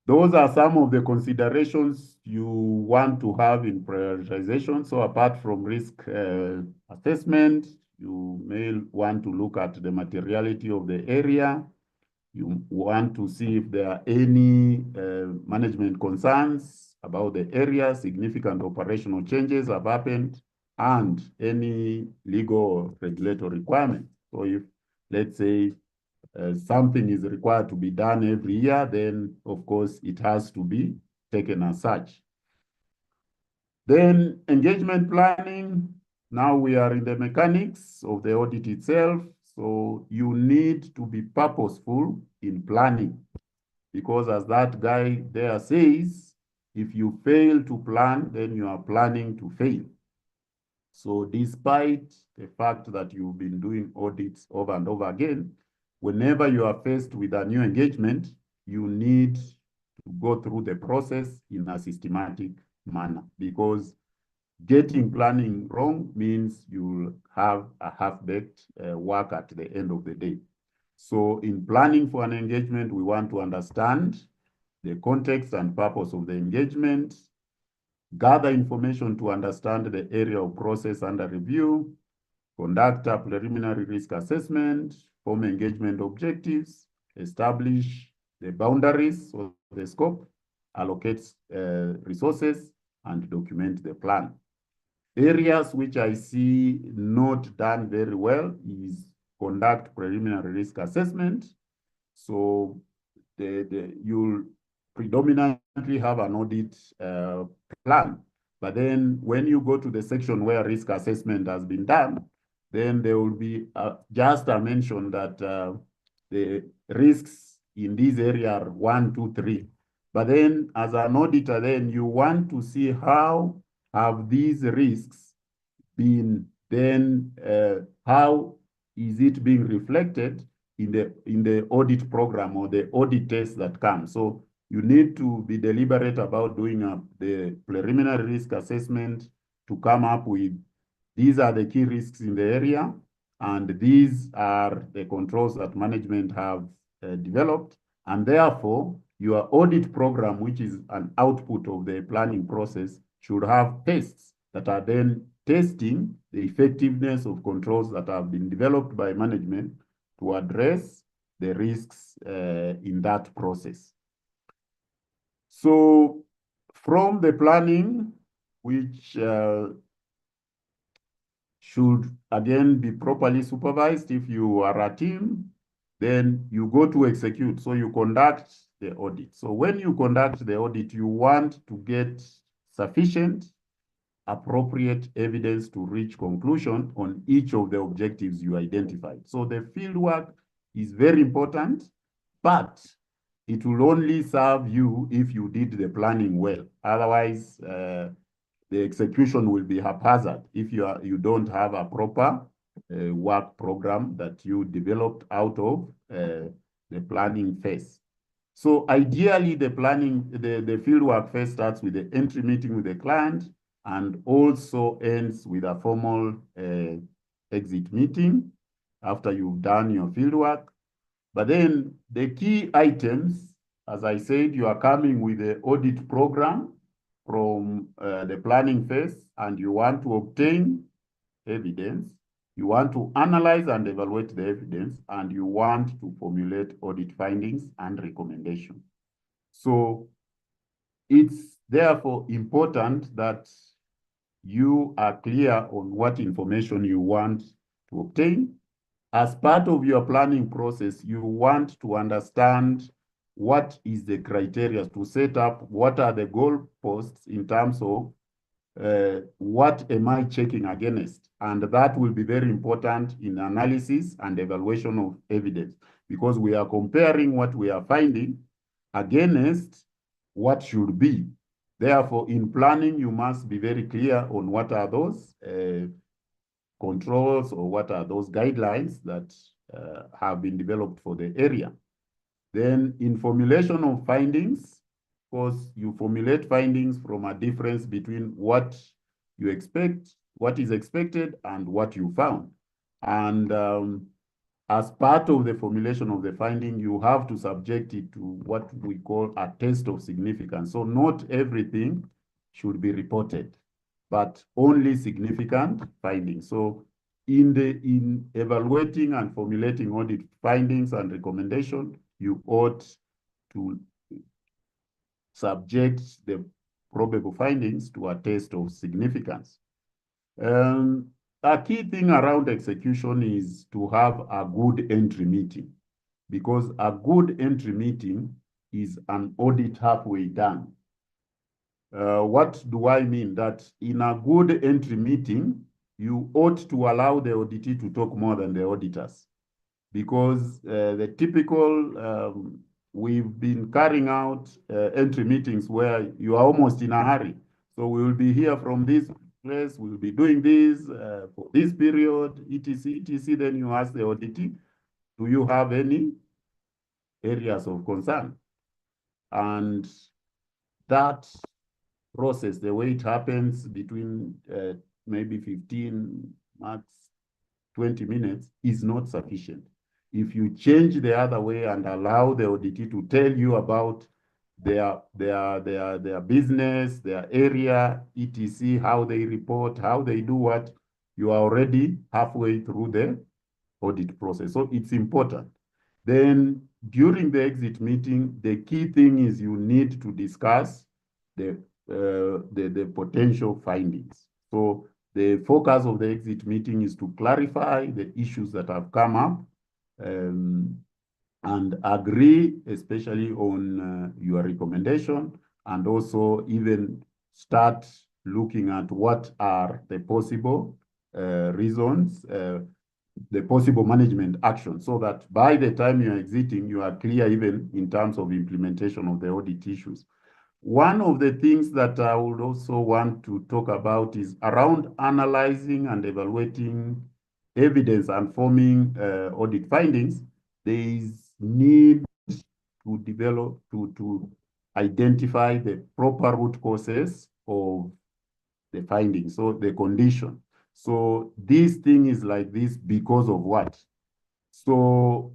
Those are some of the considerations you want to have in prioritization. So apart from risk assessment, you may want to look at the materiality of the area. You want to see if there are any management concerns about the area, significant operational changes have happened, and any legal or regulatory requirements. So if, let's say, something is required to be done every year, then of course it has to be taken as such. Then engagement planning. Now we are in the mechanics of the audit itself. So you need to be purposeful in planning, because as that guy there says, if you fail to plan, then you are planning to fail. So despite the fact that you've been doing audits over and over again, whenever you are faced with a new engagement, you need to go through the process in a systematic manner, because getting planning wrong means you'll have a half-baked work at the end of the day. So in planning for an engagement, we want to understand the context and purpose of the engagement, gather information to understand the area of process under review, conduct a preliminary risk assessment, form engagement objectives, establish the boundaries of the scope, allocate resources, and document the plan. Areas which I see not done very well is conduct preliminary risk assessment. So you'll predominantly have an audit plan. But then when you go to the section where risk assessment has been done, then there will be just a mention that the risks in this area are 1, 2, 3. But then as an auditor, then you want to see how have these risks been then, how is it being reflected in the audit program or the audit test that comes. So you need to be deliberate about doing the preliminary risk assessment to come up with, these are the key risks in the area, and these are the controls that management have developed, and therefore your audit program, which is an output of the planning process, should have tests that are then testing the effectiveness of controls that have been developed by management to address the risks in that process. So from the planning, which should again be properly supervised if you are a team, then you go to execute. So you conduct the audit. So when you conduct the audit, you want to get sufficient, appropriate evidence to reach conclusion on each of the objectives you identified. So the field work is very important, but it will only serve you if you did the planning well. Otherwise, the execution will be haphazard if you don't have a proper work program that you developed out of the planning phase. So ideally, the planning, the field work phase starts with the entry meeting with the client and also ends with a formal exit meeting after you've done your field work. But then the key items, as I said, you are coming with the audit program from the planning phase, and you want to obtain evidence, you want to analyze and evaluate the evidence, and you want to formulate audit findings and recommendations. So it's therefore important that you are clear on what information you want to obtain. As part of your planning process, you want to understand what is the criteria to set up, what are the goalposts in terms of what am I checking against? And that will be very important in analysis and evaluation of evidence, because we are comparing what we are finding against what should be. Therefore, in planning, you must be very clear on what are those controls or what are those guidelines that have been developed for the area. Then in formulation of findings, of course, you formulate findings from a difference between what you expect, what is expected, and what you found. And as part of the formulation of the finding, you have to subject it to what we call a test of significance. So not everything should be reported, but only significant findings. So in evaluating and formulating audit findings and recommendations, you ought to subject the probable findings to a test of significance. A key thing around execution is to have a good entry meeting, because a good entry meeting is an audit halfway done. What do I mean? That in a good entry meeting, you ought to allow the auditee to talk more than the auditors, because the typical, we've been carrying out entry meetings where you are almost in a hurry. So we will be here from this place, we'll be doing this for this period, etc., etc. Then you ask the auditee, do you have any areas of concern? And that process, the way it happens between maybe 15, max 20 minutes is not sufficient. If you change the other way and allow the auditee to tell you about their business, their area, etc., how they report, how they do what, you are already halfway through the audit process. So it's important. Then during the exit meeting, the key thing is you need to discuss the potential findings. So the focus of the exit meeting is to clarify the issues that have come up and agree, especially on your recommendation, and also even start looking at what are the possible reasons, the possible management action, so that by the time you are exiting, you are clear even in terms of implementation of the audit issues. One of the things that I would also want to talk about is around analyzing and evaluating evidence and forming audit findings. There is need to develop, to identify the proper root causes of the findings, so the condition. So this thing is like this because of what? So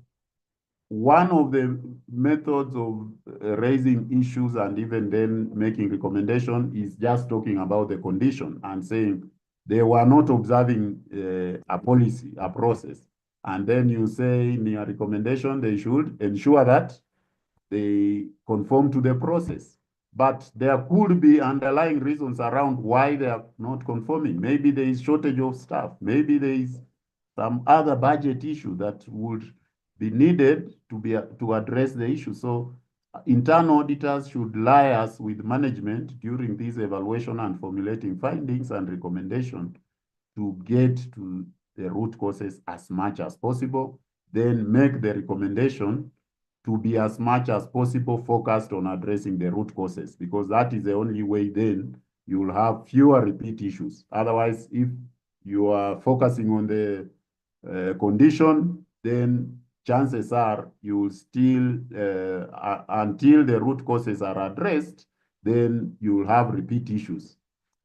one of the methods of raising issues and even then making recommendation is just talking about the condition and saying they were not observing a policy, a process. And then you say in your recommendation, they should ensure that they conform to the process. But there could be underlying reasons around why they are not conforming. Maybe there is shortage of staff. Maybe there is some other budget issue that would be needed to address the issue. So internal auditors should liaise with management during this evaluation and formulating findings and recommendations to get to the root causes as much as possible, then make the recommendation to be as much as possible focused on addressing the root causes, because that is the only way then you will have fewer repeat issues. Otherwise, if you are focusing on the condition, then chances are you will still, until the root causes are addressed, then you will have repeat issues.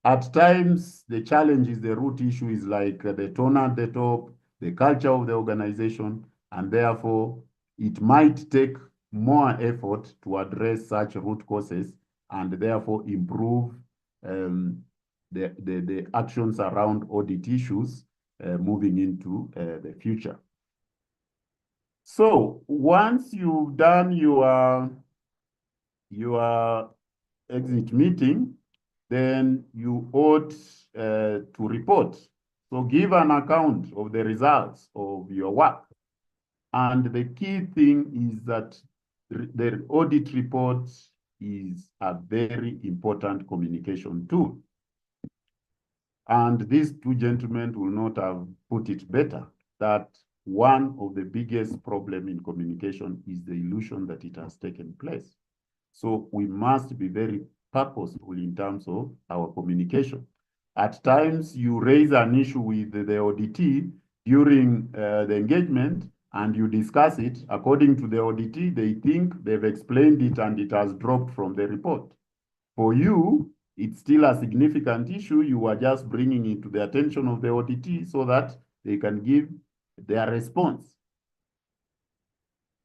At times, the challenge is the root issue is like the tone at the top, the culture of the organization, and therefore it might take more effort to address such root causes and therefore improve the actions around audit issues moving into the future. So once you've done your exit meeting, then you ought to report. So give an account of the results of your work. And the key thing is that the audit report is a very important communication tool. And these two gentlemen will not have put it better, that one of the biggest problems in communication is the illusion that it has taken place. So we must be very purposeful in terms of our communication. At times, you raise an issue with the auditee during the engagement, and you discuss it. According to the auditee, they think they've explained it and it has dropped from the report. For you, it's still a significant issue. You are just bringing it to the attention of the auditee so that they can give their response.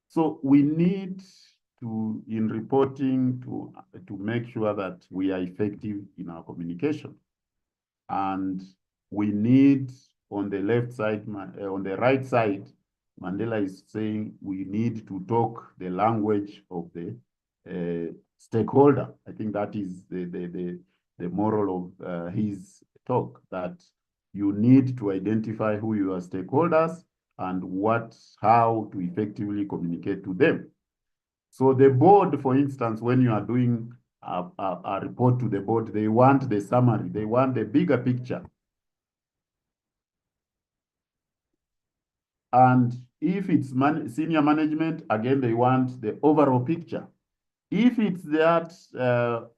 So we need to, in reporting, to make sure that we are effective in our communication. And we need, on the left side, on the right side, Mandela is saying we need to talk the language of the stakeholder. I think that is the moral of his talk, that you need to identify who your stakeholders and how to effectively communicate to them. So the board, for instance, when you are doing a report to the board, they want the summary, they want the bigger picture. And if it's senior management, again, they want the overall picture. If it's that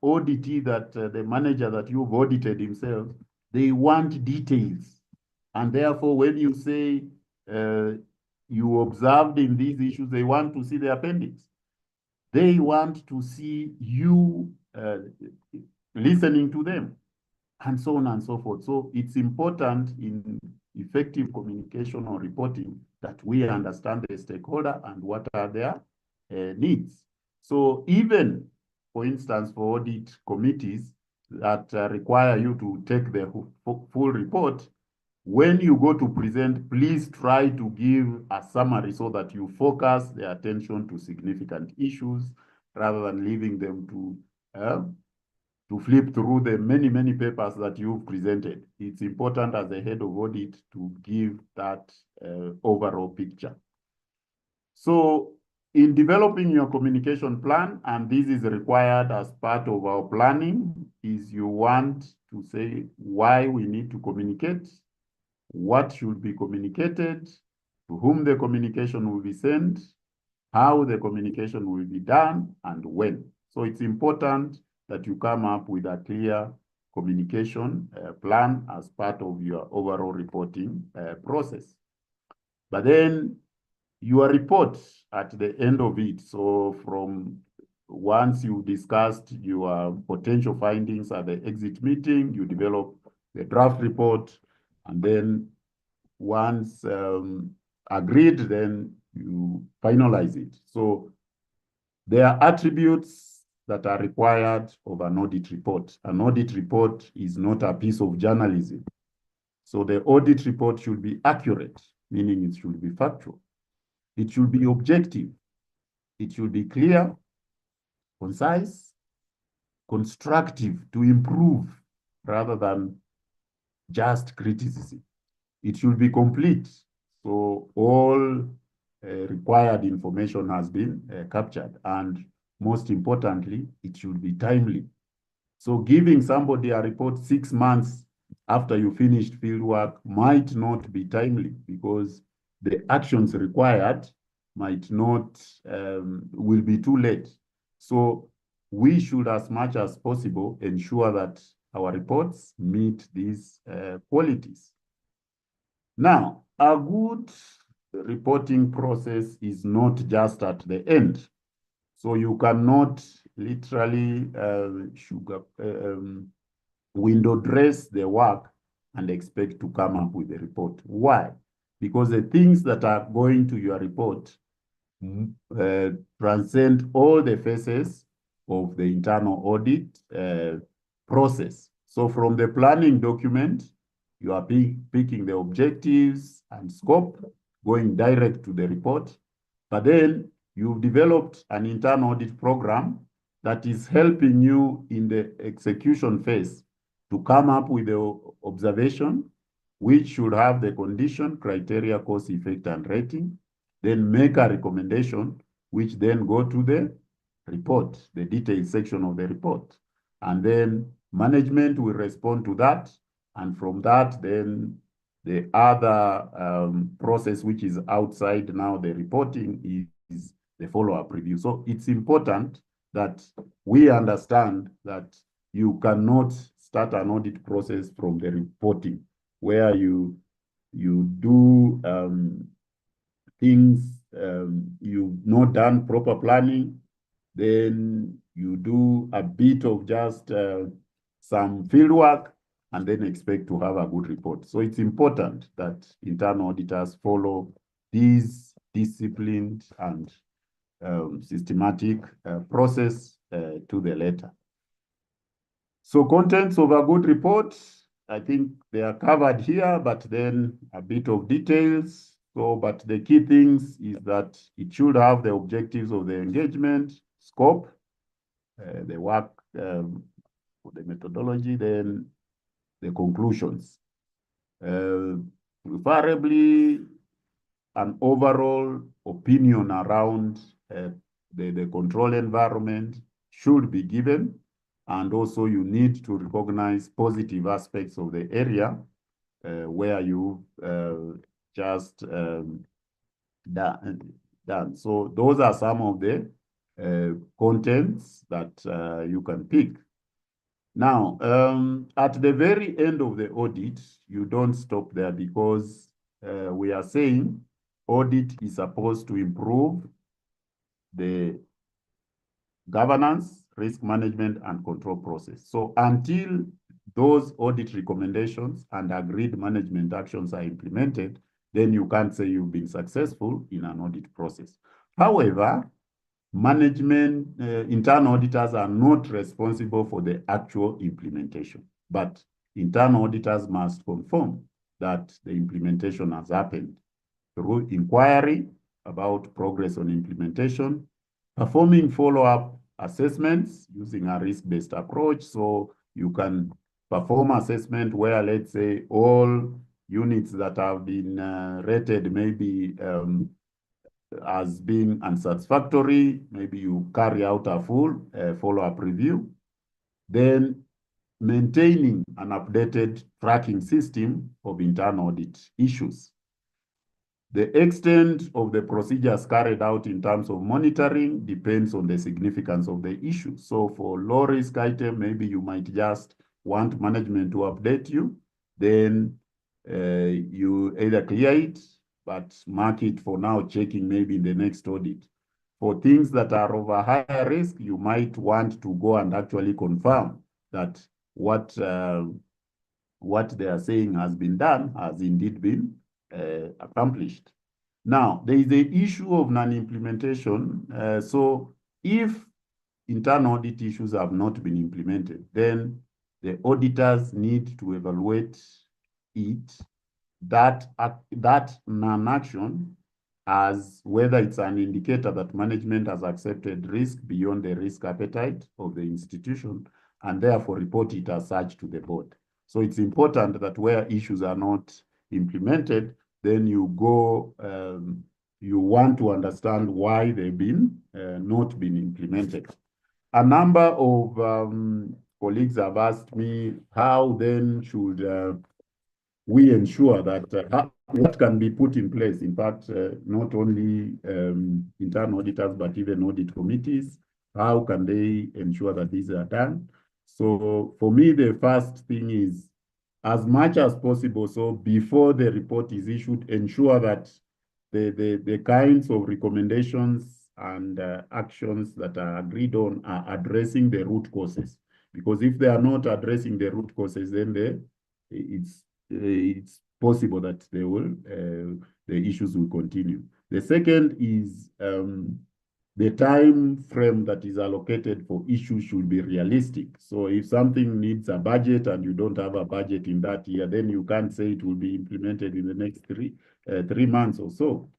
auditee, that the manager that you've audited himself, they want details. And therefore, when you say you observed in these issues, they want to see the appendix. They want to see you listening to them, and so on and so forth. So it's important in effective communication or reporting that we understand the stakeholder and what are their needs. So even, for instance, for audit committees that require you to take the full report, when you go to present, please try to give a summary so that you focus the attention to significant issues rather than leaving them to flip through the many papers that you've presented. It's important as a head of audit to give that overall picture. So in developing your communication plan, and this is required as part of our planning, is you want to say why we need to communicate, what should be communicated, to whom the communication will be sent, how the communication will be done, and when. So it's important that you come up with a clear communication plan as part of your overall reporting process. But then your report at the end of it, so from once you discussed your potential findings at the exit meeting, you develop the draft report, and then once agreed, then you finalize it. So there are attributes that are required of an audit report. An audit report is not a piece of journalism. So the audit report should be accurate, meaning it should be factual. It should be objective. It should be clear, concise, constructive, to improve rather than just criticism. It should be complete. So all required information has been captured. And most importantly, it should be timely. So giving somebody a report 6 months after you finished field work might not be timely, because the actions required might not, will be too late. So we should, as much as possible, ensure that our reports meet these qualities. Now, a good reporting process is not just at the end. So you cannot literally window dress the work and expect to come up with a report. Why? Because the things that are going to your report transcend all the phases of the internal audit process. So from the planning document, you are picking the objectives and scope, going direct to the report. But then you've developed an internal audit program that is helping you in the execution phase to come up with the observation, which should have the condition, criteria, cause, effect, and rating, then make a recommendation, which then go to the report, the detailed section of the report. And then management will respond to that. And from that, then the other process, which is outside now the reporting, is the follow-up review. So it's important that we understand that you cannot start an audit process from the reporting, where you do things, you've not done proper planning, then you do a bit of just some field work, and then expect to have a good report. So it's important that internal auditors follow these disciplined and systematic process to the letter. So contents of a good report, I think they are covered here, but then a bit of details. So, but the key things is that it should have the objectives of the engagement, scope, the work, the methodology, then the conclusions. Preferably an overall opinion around the control environment should be given. And also you need to recognize positive aspects of the area where you just done. So those are some of the contents that you can pick. Now, at the very end of the audit, you don't stop there, because we are saying audit is supposed to improve the governance, risk management, and control process. So until those audit recommendations and agreed management actions are implemented, then you can't say you've been successful in an audit process. However, management, internal auditors are not responsible for the actual implementation, but internal auditors must confirm that the implementation has happened through inquiry about progress on implementation, performing follow-up assessments using a risk-based approach. So you can perform assessment where, let's say, all units that have been rated maybe as being unsatisfactory, maybe you carry out a full follow-up review. Then maintaining an updated tracking system of internal audit issues. The extent of the procedures carried out in terms of monitoring depends on the significance of the issue. So for low risk item, maybe you might just want management to update you. Then you either clear it, but mark it for now, checking maybe in the next audit. For things that are of a higher risk, you might want to go and actually confirm that what they are saying has been done has indeed been accomplished. Now, there is the issue of non-implementation. So if internal audit issues have not been implemented, then the auditors need to evaluate it, that non-action, as whether it's an indicator that management has accepted risk beyond the risk appetite of the institution, and therefore report it as such to the board. So it's important that where issues are not implemented, then you go, you want to understand why they've been not been implemented. A number of colleagues have asked me, how then should we ensure that what can be put in place? In fact, not only internal auditors, but even audit committees, how can they ensure that these are done? So for me, the first thing is, as much as possible, so before the report is issued, ensure that the kinds of recommendations and actions that are agreed on are addressing the root causes. Because if they are not addressing the root causes, then it's possible that they will the issues will continue. The second is the time frame that is allocated for issues should be realistic. So if something needs a budget and you don't have a budget in that year, then you can't say it will be implemented in the next 3 months or so.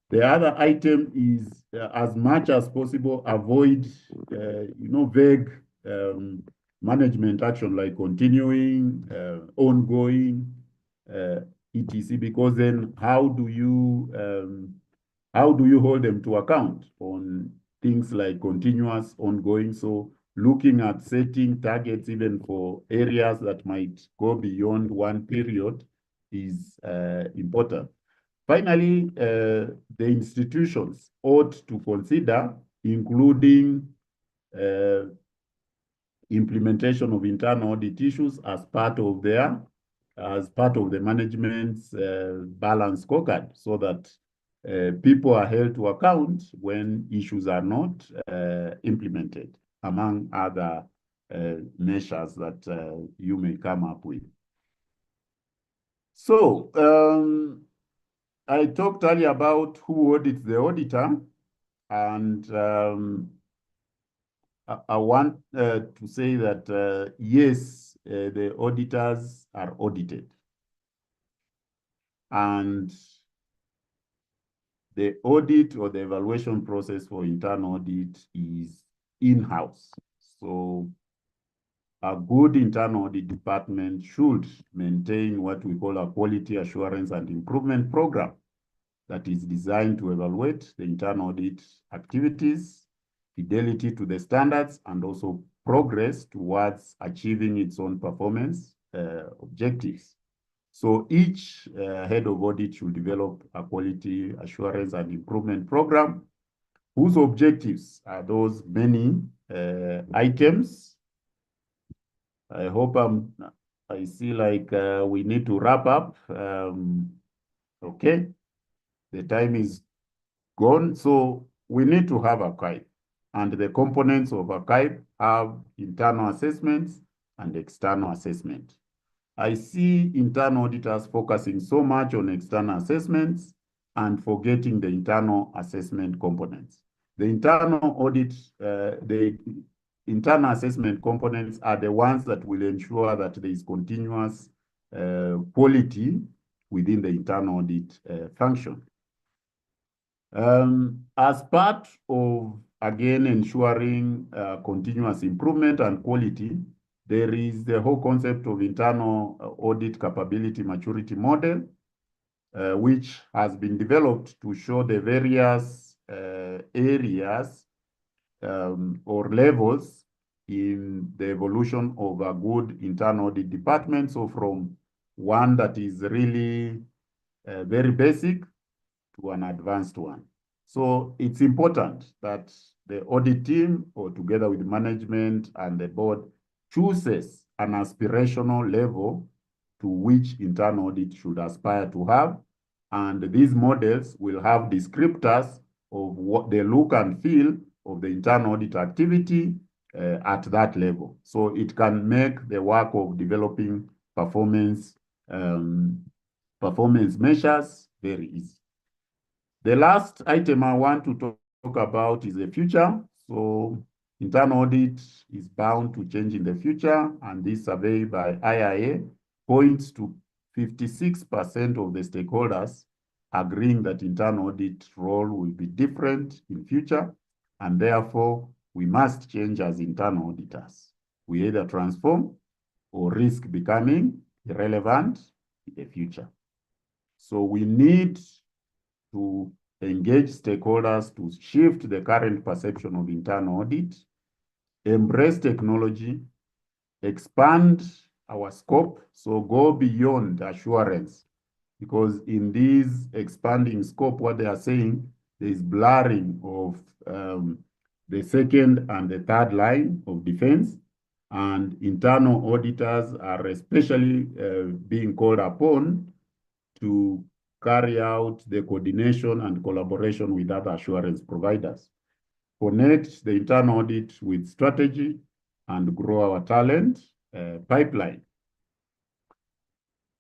The other item is, as much as possible, avoid vague management action like continuing, ongoing, etc. Because then how do you hold them to account on things like continuous, ongoing? So looking at setting targets even for areas that might go beyond one period is important. Finally, the institutions ought to consider including implementation of internal audit issues as part of the management's balance scorecard, so that people are held to account when issues are not implemented, among other measures that you may come up with. So I talked earlier about who audits the auditor, and I want to say that yes, the auditors are audited, and the audit or the evaluation process for internal audit is in-house. So a good internal audit department should maintain what we call a quality assurance and improvement program that is designed to evaluate the internal audit activities, fidelity to the standards, and also progress towards achieving its own performance objectives. So each head of audit should develop a quality assurance and improvement program whose objectives are those many items. I hope I see like we need to wrap up. Okay, the time is gone. So we need to have archive, and the components of archive have internal assessments and external assessment. I see internal auditors focusing so much on external assessments and forgetting the internal assessment components. The internal assessment components are the ones that will ensure that there is continuous quality within the internal audit function. As part of, again, ensuring continuous improvement and quality, there is the whole concept of internal audit capability maturity model, which has been developed to show the various areas or levels in the evolution of a good internal audit department. So from one that is really very basic to an advanced one. So it's important that the audit team, or together with management and the board, chooses an aspirational level to which internal audit should aspire to have. And these models will have descriptors of what the look and feel of the internal audit activity at that level. So it can make the work of developing performance measures very easy. The last item I want to talk about is the future. So internal audit is bound to change in the future, and this survey by IIA points to 56% of the stakeholders agreeing that internal audit role will be different in future, and therefore we must change as internal auditors. We either transform or risk becoming irrelevant in the future. So we need to engage stakeholders to shift the current perception of internal audit, embrace technology, expand our scope, so go beyond assurance, because in this expanding scope, what they are saying, there is blurring of the second and the third line of defense, and internal auditors are especially being called upon to carry out the coordination and collaboration with other assurance providers, connect the internal audit with strategy, and grow our talent pipeline.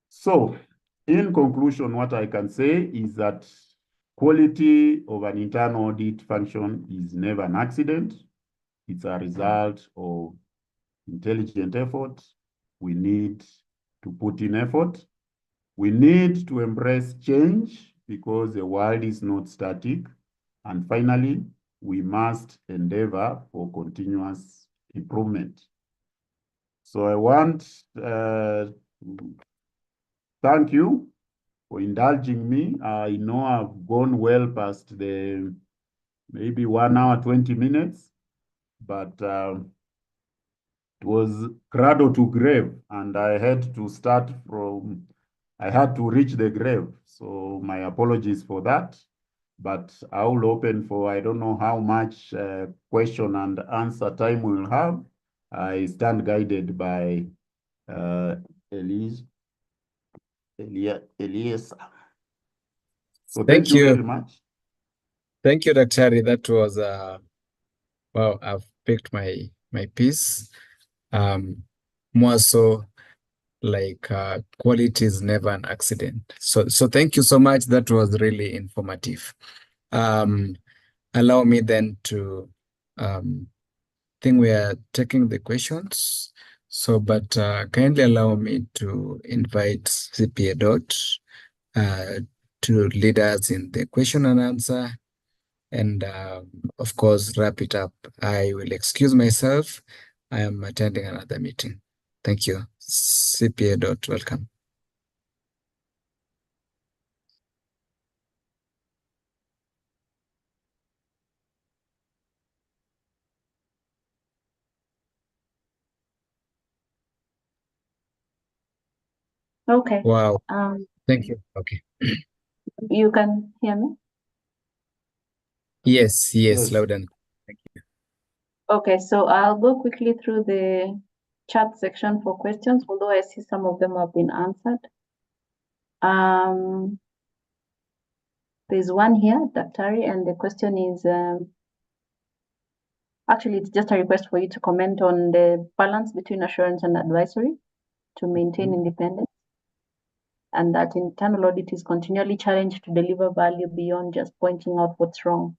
So, in conclusion, what I can say is that quality of an internal audit function is never an accident. It's a result of intelligent effort. We need to put in effort. We need to embrace change because the world is not static. And finally, we must endeavor for continuous improvement. So I want to thank you for indulging me. I know I've gone well past the maybe 1 hour, 20 minutes, but it was cradle to grave, and I had to start from, I had to reach the grave. So my apologies for that. but I will open for, I don't know how much question and answer time we'll have. I stand guided by Elias. So thank you very much. Thank you, Daktari. That was wow, I've picked my piece. More so like quality is never an accident. So thank you so much. That was really informative. Allow me then to think we are taking the questions. So, but kindly allow me to invite CPA Dot to lead us in the question and answer, and of course, wrap it up. I will excuse myself. I am attending another meeting. Thank you. CPA Dot, welcome. Okay. Wow. Thank you. Okay. You can hear me? Yes, loud and clear. Thank you. Okay, so I'll go quickly through the chat section for questions, although I see some of them have been answered. There's one here, Daktari, and the question is, actually, it's just a request for you to comment on the balance between assurance and advisory to maintain independence, and that internal audit is continually challenged to deliver value beyond just pointing out what's wrong.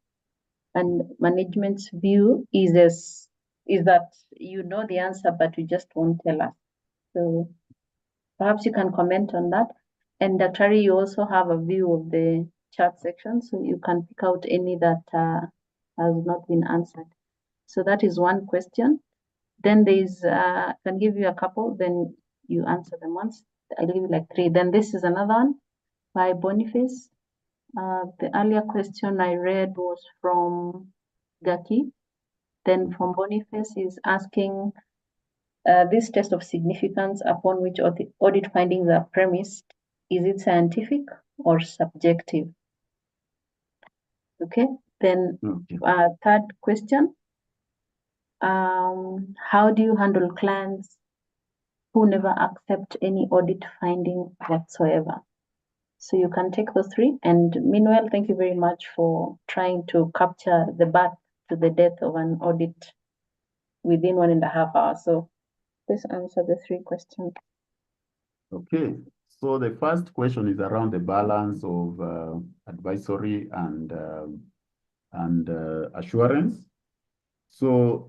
And management's view is that you know the answer, but you just won't tell us. So perhaps you can comment on that. And Daktari, you also have a view of the chat section, so you can pick out any that has not been answered. So that is one question. Then there's, I can give you a couple, then you answer them once. I'll give you like 3. Then this is another one by Boniface. The earlier question I read was from Gaki. Then from Boniface is asking, this test of significance upon which audit findings are premised, is it scientific or subjective? Okay, then third question, how do you handle clients who never accept any audit finding whatsoever? So you can take those 3. And meanwhile, thank you very much for trying to capture the birth to the death of an audit within 1.5 hours. So please answer the 3 questions. Okay, so the first question is around the balance of advisory and assurance. So,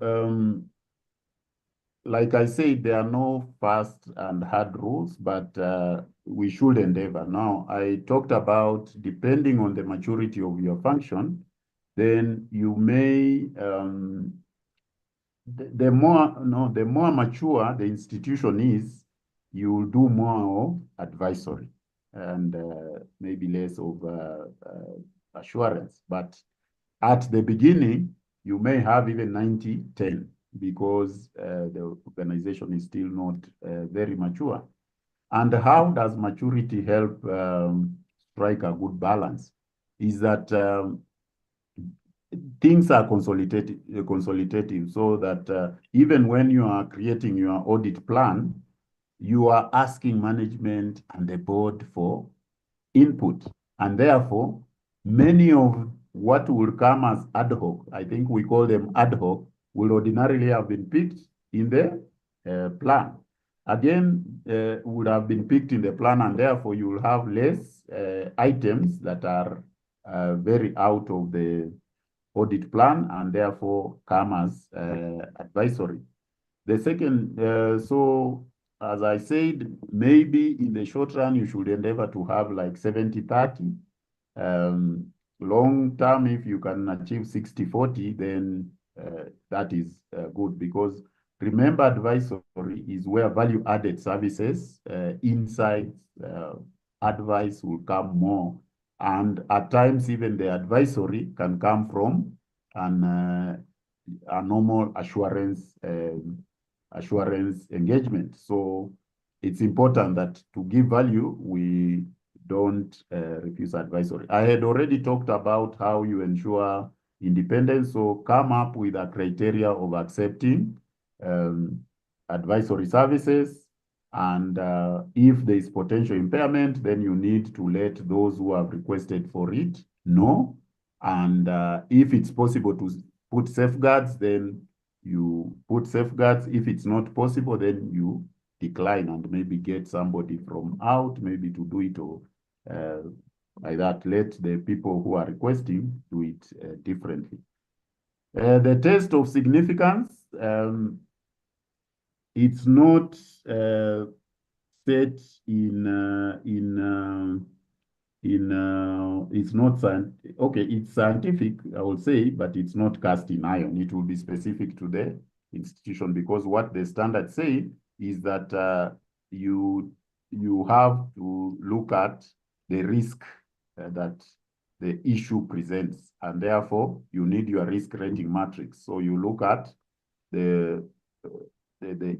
like I said, there are no fast and hard rules, but we should endeavor. Now, I talked about depending on the maturity of your function, then you may the more mature the institution is, you will do more of advisory and maybe less of assurance. But at the beginning, you may have even 90-10 because the organization is still not very mature. And how does maturity help strike a good balance? Is that things are consolidative, so that even when you are creating your audit plan, you are asking management and the board for input. And therefore, many of what will come as ad hoc, I think we call them ad hoc, will ordinarily have been picked in the plan. Again, would have been picked in the plan, and therefore you will have less items that are very out of the audit plan and therefore come as advisory. The second, so as I said, maybe in the short run, you should endeavor to have like 70-30. Long term, if you can achieve 60-40, then that is good, because remember, advisory is where value added services, insights, advice will come more. And at times, even the advisory can come from a normal assurance engagement. So it's important that to give value, we don't refuse advisory. I had already talked about how you ensure independence, so come up with a criteria of accepting advisory services, and if there is potential impairment, then you need to let those who have requested for it know, and if it's possible to put safeguards, then you put safeguards. If it's not possible, then you decline and maybe get somebody from out, maybe to do it, or like that. Let the people who are requesting do it differently. The test of significance, it's not set it's not okay, it's scientific, I would say, but it's not cast in iron. It will be specific to the institution, because what the standards say is that you have to look at the risk that the issue presents, and therefore you need your risk rating matrix. So you look at the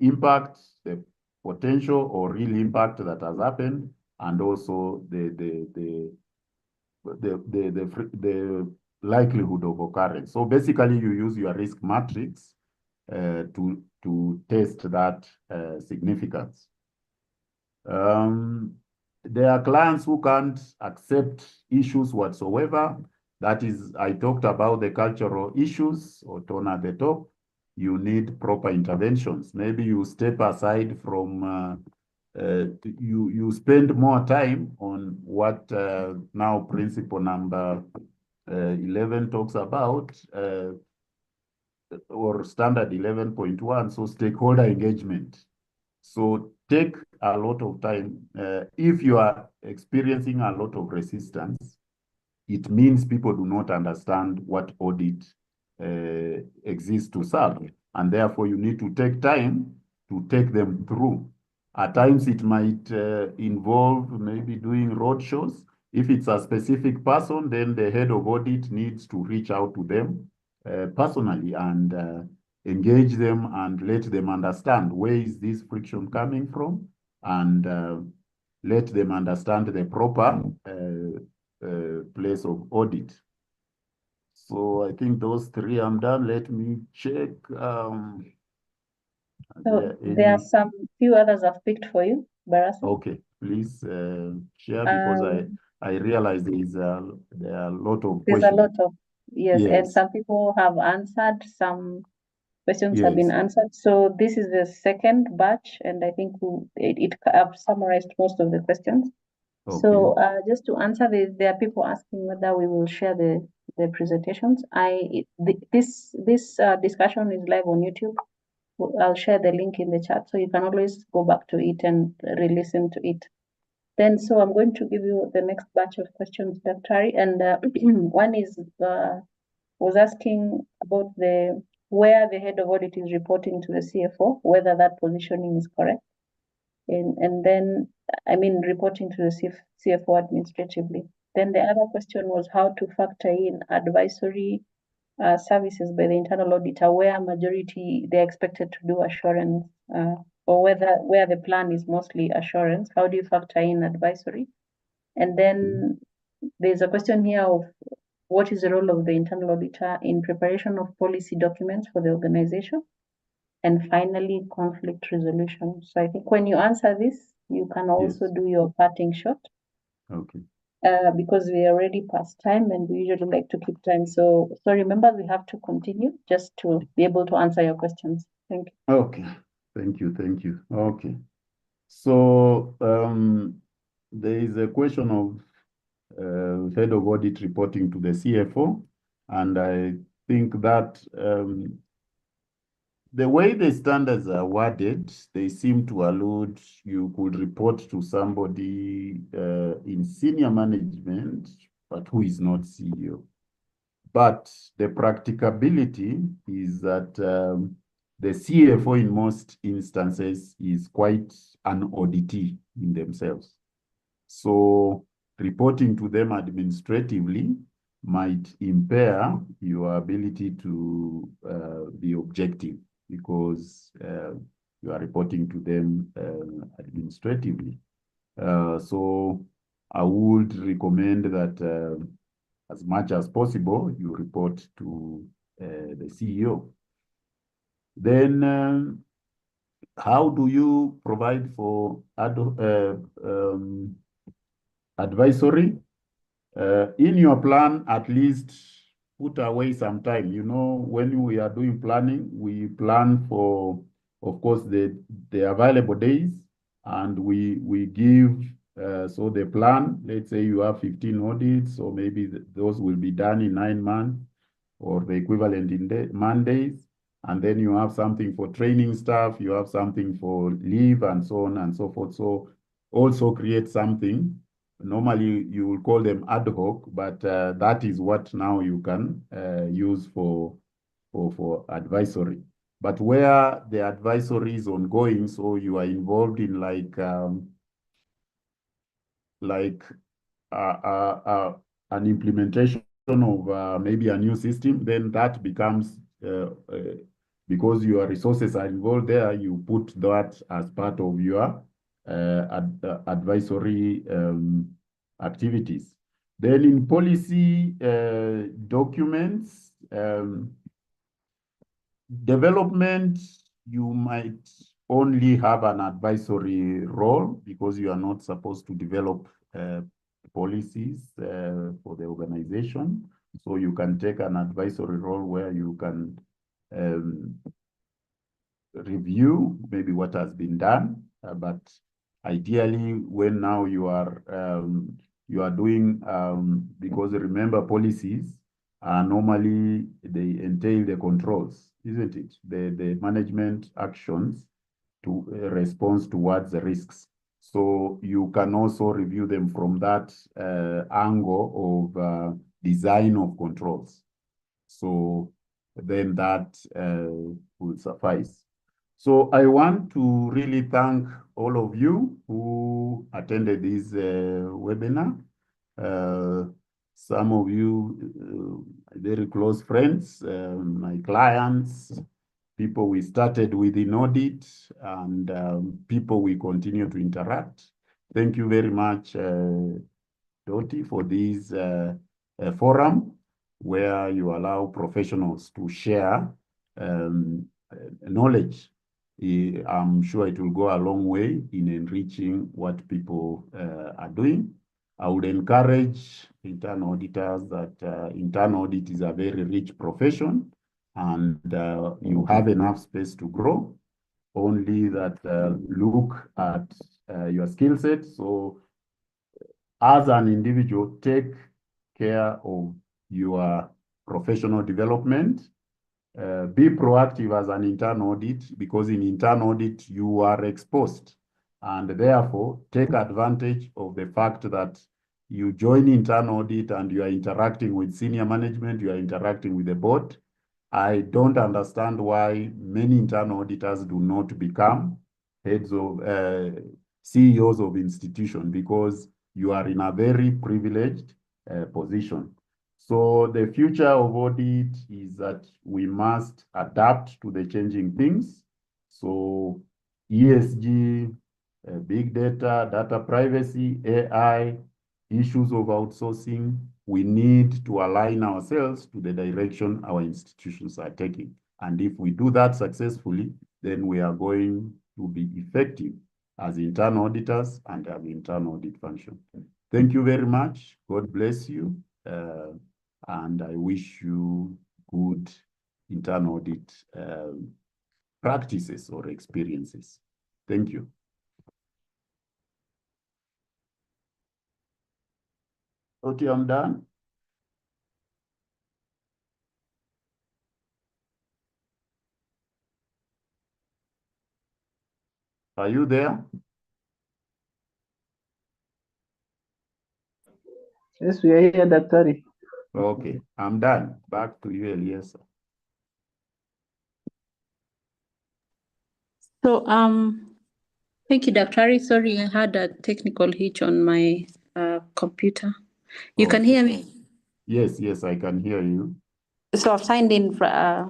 impact, the potential or real impact that has happened, and also the likelihood of occurrence. So basically, you use your risk matrix to test that significance. There are clients who can't accept issues whatsoever. That is, I talked about the cultural issues, or tone at the top. You need proper interventions. Maybe you step aside from, you spend more time on what now principle number 11 talks about, or standard 11.1, so stakeholder engagement. So take a lot of time. If you are experiencing a lot of resistance, it means people do not understand what audit exists to serve. And therefore, you need to take time to take them through. At times, it might involve maybe doing roadshows. If it's a specific person, then the head of audit needs to reach out to them personally and engage them and let them understand where is this friction coming from, and let them understand the proper place of audit. So I think those three I'm done. Let me check. So there are some few others I've picked for you, Barasa. Okay, please share, because I realize there are a lot of there's questions. a lot of yes, and some people have answered, some questions have been answered. So this is the second batch, and I think I've summarized most of the questions. Okay. So just to answer this, there are people asking whether we will share the presentations. This discussion is live on YouTube. I'll share the link in the chat, so you can always go back to it and re-listen to it. Then, so I'm going to give you the next batch of questions, Dr. Hari, and one is was asking about where the head of audit is reporting to the CFO, whether that positioning is correct, and then reporting to the CFO administratively. Then the other question was how to factor in advisory services by the internal auditor, where majority they're expected to do assurance, or where the plan is mostly assurance. How do you factor in advisory? And then there's a question here of what is the role of the internal auditor in preparation of policy documents for the organization? And finally, conflict resolution. So I think when you answer this, you can also do your parting shot. Okay. Because we are already past time, and we usually like to keep time. So remember, we have to continue just to be able to answer your questions. Thank you. Okay. Thank you. Okay. So there is a question of head of audit reporting to the CFO, and I think that the way the standards are worded, they seem to allude you could report to somebody in senior management, but who is not CEO. But the practicability is that the CFO in most instances is quite an auditee in themselves. So reporting to them administratively might impair your ability to be objective, because you are reporting to them administratively. So I would recommend that as much as possible, you report to the CEO. Then how do you provide for advisory? In your plan, at least put away some time. You know, when we are doing planning, we plan for, of course, the available days, and we give, so the plan, let's say you have 15 audits, or maybe those will be done in 9 months, or the equivalent in Mondays. And then you have something for training staff, you have something for leave, and so on and so forth. So also create something. Normally you will call them ad hoc, but that is what now you can use for advisory. But where the advisory is ongoing, so you are involved in like an implementation of maybe a new system, then that becomes, because your resources are involved there, you put that as part of your advisory activities. Then in policy documents, development, you might only have an advisory role because you are not supposed to develop policies for the organization. So you can take an advisory role where you can review maybe what has been done, but ideally when now you are doing, because remember policies normally they entail the controls, isn't it? The management actions to response towards the risks. So you can also review them from that angle of design of controls. So then that will suffice. So I want to really thank all of you who attended this webinar. Some of you very close friends, my clients, people we started with in audit, and people we continue to interact. Thank you very much, Dorte, for this forum where you allow professionals to share knowledge. I'm sure it will go a long way in enriching what people are doing. I would encourage internal auditors that internal audit is a very rich profession, and you have enough space to grow. Only that look at your skill set. So as an individual, take care of your professional development. Be proactive as an internal audit, because in internal audit you are exposed, and therefore take advantage of the fact that you join internal audit and you are interacting with senior management, you are interacting with the board. I don't understand why many internal auditors do not become heads of CEOs of institutions, because you are in a very privileged position. So the future of audit is that we must adapt to the changing things. So ESG, big data, data privacy, AI, issues of outsourcing, we need to align ourselves to the direction our institutions are taking. And if we do that successfully, then we are going to be effective as internal auditors and have internal audit function. Thank you very much. God bless you. And I wish you good internal audit practices or experiences. Thank you. Okay, I'm done. Are you there? Yes, we are here, Daktari. Okay, I'm done. Back to you, Eliasa. So, thank you, Daktari. Sorry, I had a technical hitch on my computer. You can hear me? Yes, yes, I can hear you. So I've signed in via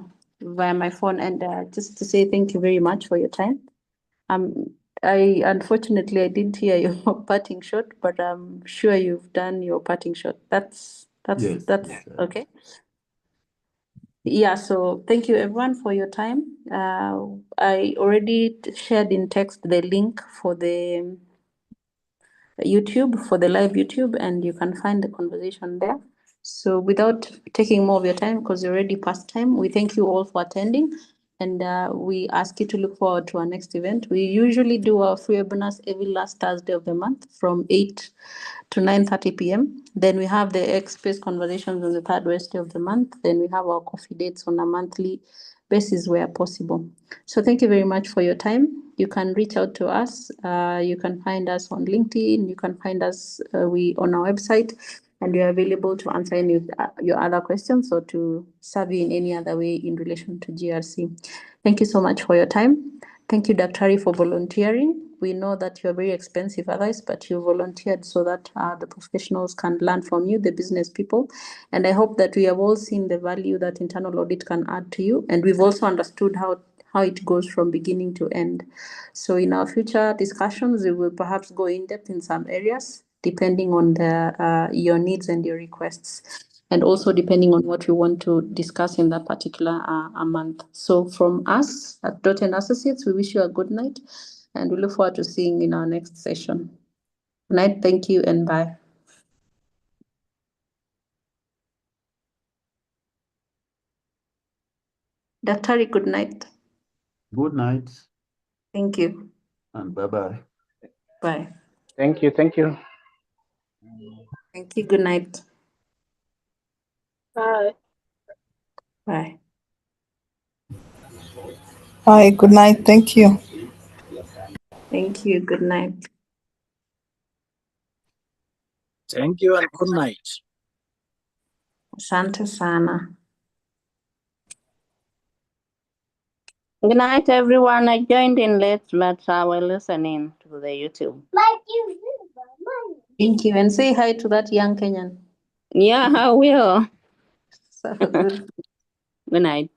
my phone, and just to say thank you very much for your time. Unfortunately I didn't hear your parting shot, but I'm sure you've done your parting shot. That's Yes. okay. Yeah, so thank you everyone for your time. I already shared in text the link for the YouTube, for the live YouTube, and you can find the conversation there. So without taking more of your time, because you're already past time, we thank you all for attending, and we ask you to look forward to our next event. We usually do our free webinars every last Thursday of the month from 8 to 9:30 p.m. Then we have the X-Space conversations on the third Wednesday of the month. Then we have our coffee dates on a monthly basis where possible. So thank you very much for your time. You can reach out to us. You can find us on LinkedIn. You can find us on our website, and we are available to answer any of your other questions or to serve you in any other way in relation to GRC. Thank you so much for your time. Thank you, Daktari, for volunteering. We know that you're very expensive otherwise, but you volunteered so that the professionals can learn from you, the business people. And I hope that we have all seen the value that internal audit can add to you. And we've also understood how it goes from beginning to end. So in our future discussions, we will perhaps go in depth in some areas, depending on your needs and your requests, and also depending on what you want to discuss in that particular month. So from us at Dorte&Associates, we wish you a good night, and we look forward to seeing you in our next session. Good night, thank you, and bye. Daktari, good night. Good night. Thank you. And bye-bye. Bye. Thank you. Thank you. Good night. Bye. Bye. Bye. Good night. Thank you. Thank you. Good night. Thank you and good night. Asante sana. Good night, everyone. I joined in late, but I will listen in to the YouTube. Thank you. And say hi to that young Kenyan. Yeah, I will. So good. Good night.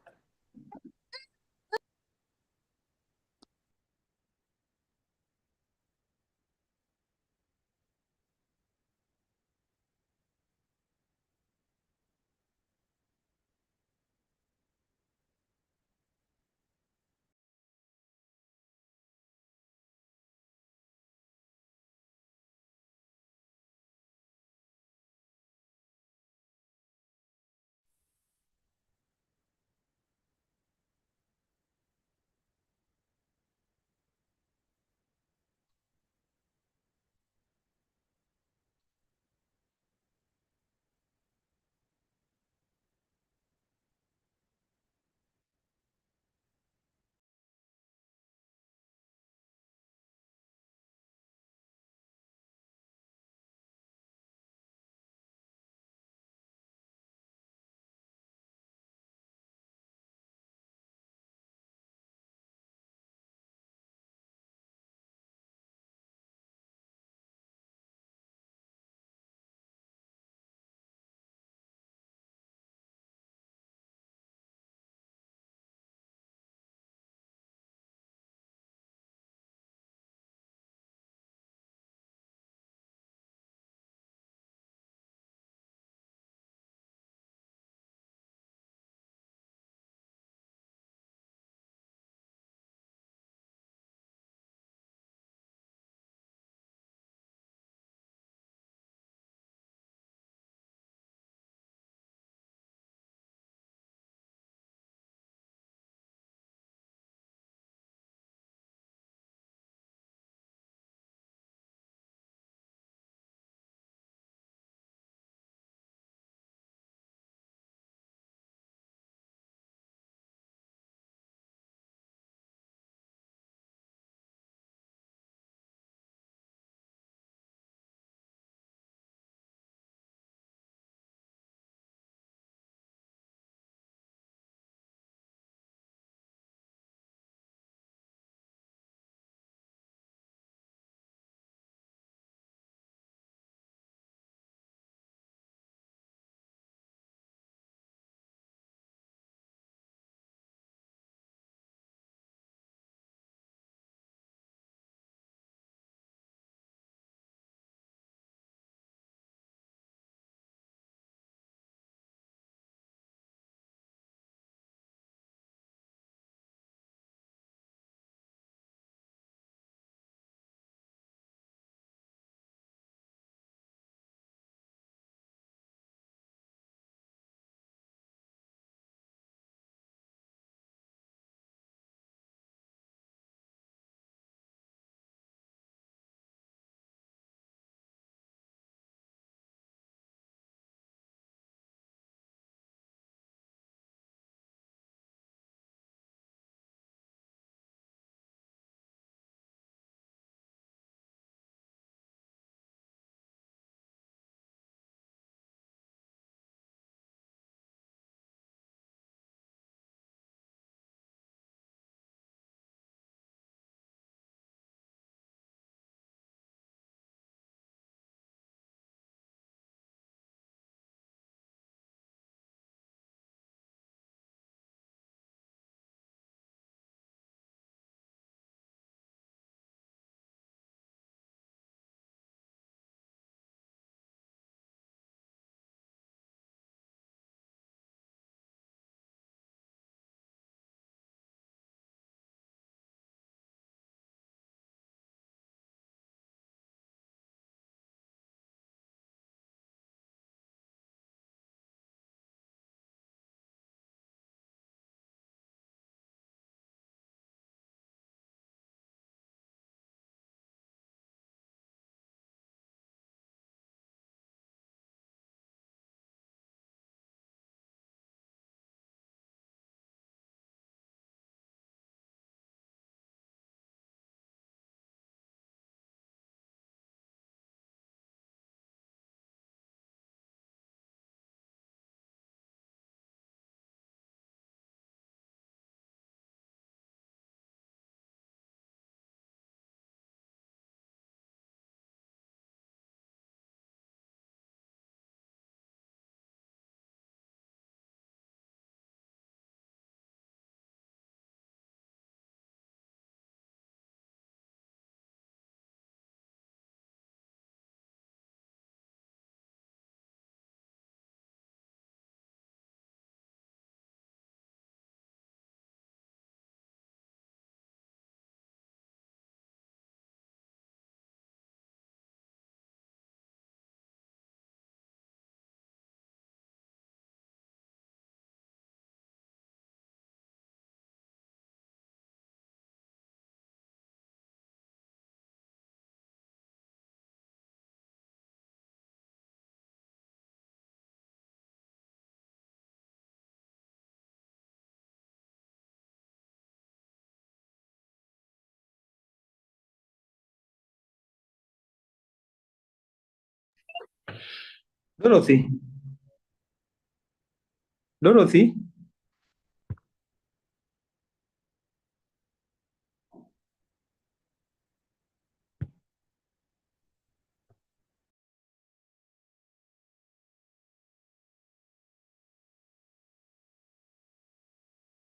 Dorothy. Dorothy.